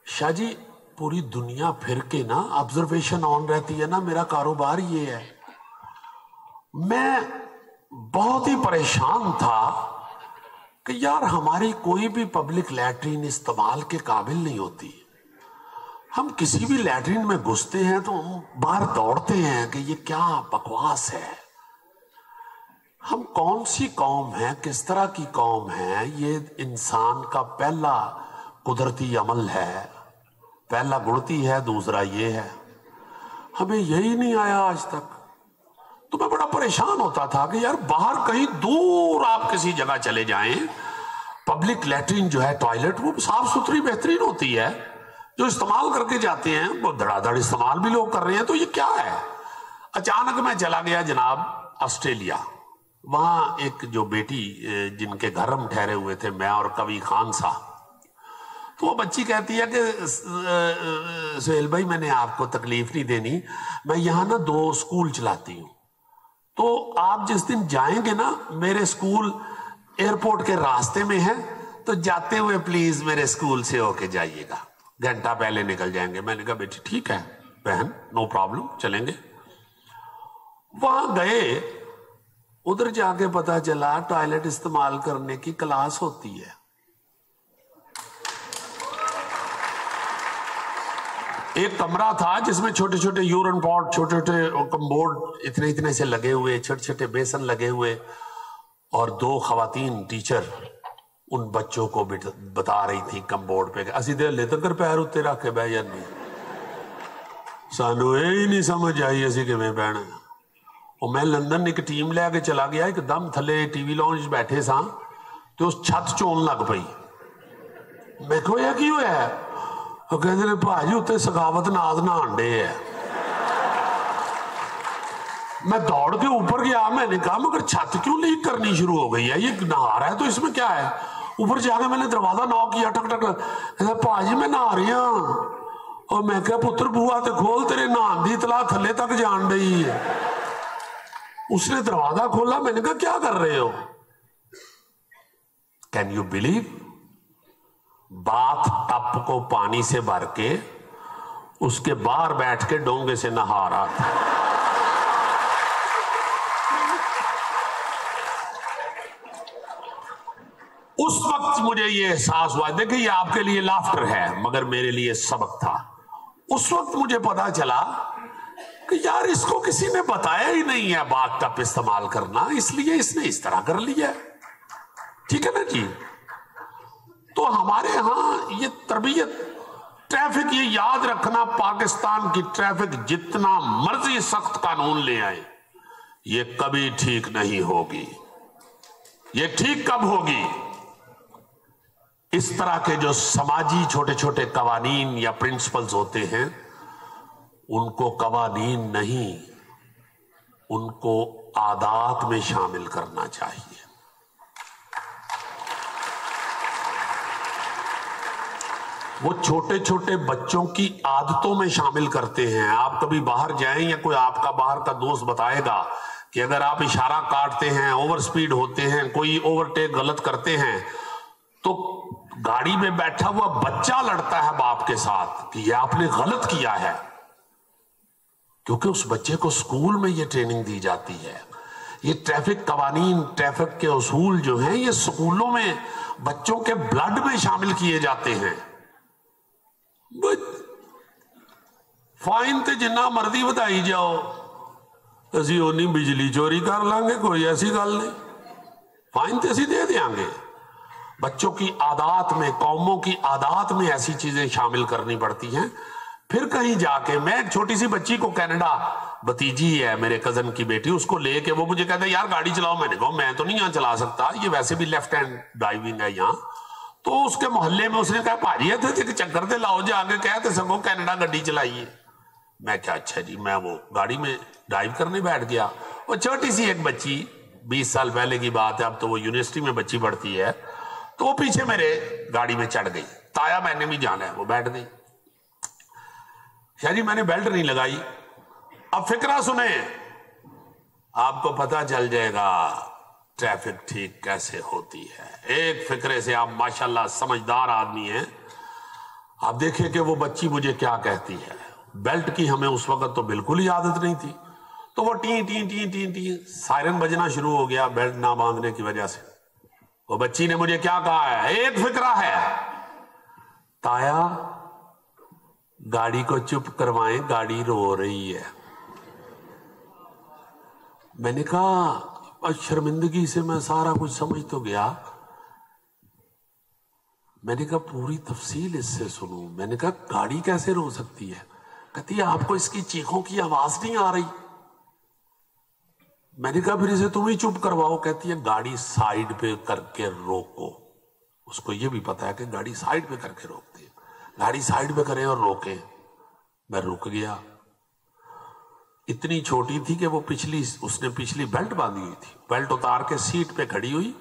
شاہ جی پوری دنیا پھر کے نا آبزرویشن آن رہتی ہے نا میرا کاروبار یہ ہے میں بہت ہی پریشان تھا کہ یار ہماری کوئی بھی پبلک لیٹرین استعمال کے قابل نہیں ہوتی ہم کسی بھی لیٹرین میں گھستے ہیں تو ہم باہر دوڑتے ہیں کہ یہ کیا بکواس ہے ہم کون سی قوم ہیں کس طرح کی قوم ہے یہ انسان کا پہلا قدرتی عمل ہے پہلا گڑتی ہے دوسرا یہ ہے ہمیں یہی نہیں آیا آج تک تو میں بڑا پریشان ہوتا تھا کہ یار باہر کہیں دور آپ کسی جگہ چلے جائیں پبلک لیٹرین جو ہے ٹوائلٹ وہ صاف ستھری بہترین ہوتی ہے جو استعمال کر کے جاتے ہیں وہ دھڑا دھڑ استعمال بھی لوگ کر رہے ہیں. تو یہ کیا ہے؟ اچانک میں چلا گیا جناب آسٹریلیا. وہاں ایک جو بیٹی جن کے گھر ہم ٹھہرے ہوئے تھے، میں اور کوی خان صاحب، تو وہ بچی کہتی ہے کہ سہیل بھائی میں نے آپ کو تکلیف نہیں دینی، میں یہاں نا 2 اسکول چلاتی ہوں، تو آپ جس دن جائیں گے نا میرے اسکول ایئرپورٹ کے راستے میں ہے، تو جاتے ہوئے پلیز میرے اسکول سے ہو کے جائیے گا، گھنٹہ پہلے نکل جائیں گے. میں نے کہا بیٹی ٹھیک ہے بہن، نو پرابلم، چلیں گے. وہاں گئے، ادھر جا کے پتا چلا ٹوائلٹ استعمال کرنے کی کلاس ہوتی ہے. ایک کمرہ تھا جس میں چھوٹے چھوٹے یورن پاٹ، چھوٹے چھوٹے کمبورڈ اتنے اتنے سے لگے ہوئے، چھوٹے چھوٹے بیسن لگے ہوئے، اور 2 خواتین ٹیچر ان بچوں کو بتا رہی تھی کمبورڈ پہ کہ اسی دے لے تک پیر اتنے رکھ کے بہ جاندی. سانو یہ نہیں سمجھ آئی اسی کہ میں بہنا. اور میں لندن ایک ٹیم لے کے چلا گیا، ایک دم تھلے ٹی وی لانچ بیٹھے سا تو اس چھت چون لگ پئی. میں کہو یہ کی ہوا ہے؟ وہ کہتے ہیں بھاجی اتنے سخاوت ناز نہان ڈے ہے. میں دوڑ کے اوپر گیا، میں نے کہا مگر چھت کیوں لیک کرنی شروع ہو گئی ہے، یہ نہا رہا ہے تو اس میں کیا ہے؟ اوپر جا کے میں نے دروازہ نوک کیا، ٹک ٹک. بھاجی میں نہا رہی ہوں. اور میں کہا پتر بوا تے کھول، تیرے نہان دی اطلاع تھلے تک جان ڈئی ہے. اس نے دروازہ کھولا، میں نے کہا کیا کر رہے ہو؟ Can you believe? Bathtub کو پانی سے بھر کے اس کے باہر بیٹھ کے ڈونگے سے نہا رہا تھا. اس وقت مجھے یہ احساس ہوا، دیکھیں یہ آپ کے لیے لافٹر ہے مگر میرے لیے سبق تھا. اس وقت مجھے پتا چلا کہ یار اس کو کسی نے بتایا ہی نہیں ہے باتھ ٹب استعمال کرنا، اس لیے اس نے اس طرح کر لیا. ٹھیک ہے نا جی؟ تو ہمارے ہاں یہ تربیت، ٹریفک، یہ یاد رکھنا پاکستان کی ٹریفک جتنا مرضی سخت قانون لے آئے یہ کبھی ٹھیک نہیں ہوگی. یہ ٹھیک کب ہوگی؟ اس طرح کے جو سماجی چھوٹے چھوٹے قوانین یا پرنسپلز ہوتے ہیں ان کو قوانین نہیں، ان کو عادات میں شامل کرنا چاہیے. وہ چھوٹے چھوٹے بچوں کی عادتوں میں شامل کرتے ہیں. آپ کبھی باہر جائیں یا کوئی آپ کا باہر کا دوست بتائے گا کہ اگر آپ اشارہ کاٹتے ہیں، اوور سپیڈ ہوتے ہیں، کوئی اوورٹیک غلط کرتے ہیں، تو گاڑی میں بیٹھا ہوا بچہ لڑتا ہے باپ کے ساتھ کہ یہ آپ نے غلط کیا ہے، کیونکہ اس بچے کو اسکول میں یہ ٹریننگ دی جاتی ہے. یہ ٹریفک قوانین، ٹریفک کے اصول جو ہیں یہ اسکولوں میں بچوں کے بلڈ میں شامل کیے جاتے ہیں. فائن تے جنہ مرضی بتائی جاؤ، اسی اونی بجلی چوری کر لیں گے، کوئی ایسی گل نہیں. فائن تے اسی دے دیاں گے. بچوں کی عادات میں، قوموں کی عادات میں ایسی چیزیں شامل کرنی پڑتی ہیں. پھر کہیں جا کے میں ایک چھوٹی سی بچی کو، کینیڈا بھتیجی ہے میرے کزن کی بیٹی، اس کو لے کے وہ مجھے کہتا ہے یار گاڑی چلاؤ. میں نے کہا میں تو نہیں یہاں چلا سکتا، یہ ویسے بھی لیفٹ ہینڈ ڈرائیونگ ہے یہاں. تو اس کے محلے میں اس نے کہا بھاجی ہے چکر دے لاؤ جا کے، کہتے سگو کینیڈا گڈی چلائیے. میں کہا اچھا جی. میں وہ گاڑی میں ڈرائیو کرنے بیٹھ گیا. وہ چھوٹی سی ایک بچی، 20 سال پہلے کی بات ہے، اب تو وہ یونیورسٹی میں بچی پڑھتی ہے، تو وہ پیچھے میرے گاڑی میں چڑھ گئی. تایا میں نے بھی جانا ہے، وہ بیٹھ گئی. شاہ جی میں نے بیلٹ نہیں لگائی. اب فکرہ سنیں، آپ کو پتا چل جائے گا ٹریفک ٹھیک کیسے ہوتی ہے. ایک فکرے سے آپ ماشاءاللہ سمجھدار آدمی ہیں. آپ دیکھیں کہ وہ بچی مجھے کیا کہتی ہے. بیلٹ کی ہمیں اس وقت تو بالکل ہی عادت نہیں تھی، تو وہ ٹین ٹین ٹین ٹین ٹین سائرن بجنا شروع ہو گیا بیلٹ نہ باندھنے کی وجہ سے. وہ بچی نے مجھے کیا کہا ہے، ایک فکرہ ہے، تایا گاڑی کو چپ کروائیں، گاڑی رو رہی ہے. میں نے کہا شرمندگی سے میں سارا کچھ سمجھ تو گیا. میں نے کہا پوری تفصیل اس سے سنوں. میں نے کہا گاڑی کیسے رو سکتی ہے؟ کہتی ہے آپ کو اس کی چیخوں کی آواز نہیں آ رہی؟ میں نے کہا پھر اسے تم ہی چپ کرواؤ. کہتی ہے گاڑی سائیڈ پہ کر کے روکو. اس کو یہ بھی پتا ہے کہ گاڑی سائیڈ پہ کر کے روکتی ہے. گاڑی سائیڈ پہ کریں اور روکیں. میں رک گیا. اتنی چھوٹی تھی کہ وہ اس نے پچھلی بیلٹ باندھی ہوئی تھی. بیلٹ اتار کے سیٹ پہ کھڑی ہوئی,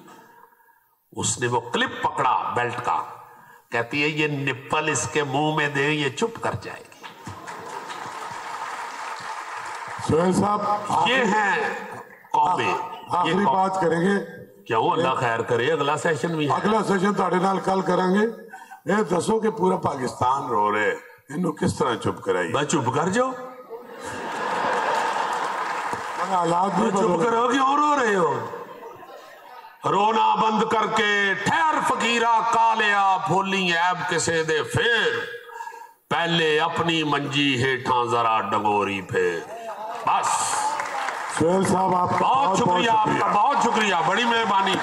اس نے وہ کلپ پکڑا بیلٹ کا, کہتی ہے یہ نپل اس کے منہ میں دیں, یہ چپ کر جائے گی. سہیل صاحب یہ ہیں قومیں. آخری بات کریں گے. کیوں؟ اللہ خیر کرے, اگلا سیشن بھی ہے. اگلا سیشن تھوڑے نال کل کریں گے. یہ دسو کہ پورا پاکستان رو رہے, انہوں کس طرح چپ کرائیے؟ میں چپ کر جاؤ, حالات بھی چپ کرو, کیوں رو رہے ہو؟ رونا بند کر کے ٹھہر فقیرہ کالیا, پھولی ایب کسے دے پھر, پہلے اپنی منجی ہیٹھاں ذرا ڈگوری پھر. بس. سہیل صاحب آپ کا بہت شکریہ, آپ کا بہت شکریہ, بڑی مہربانی.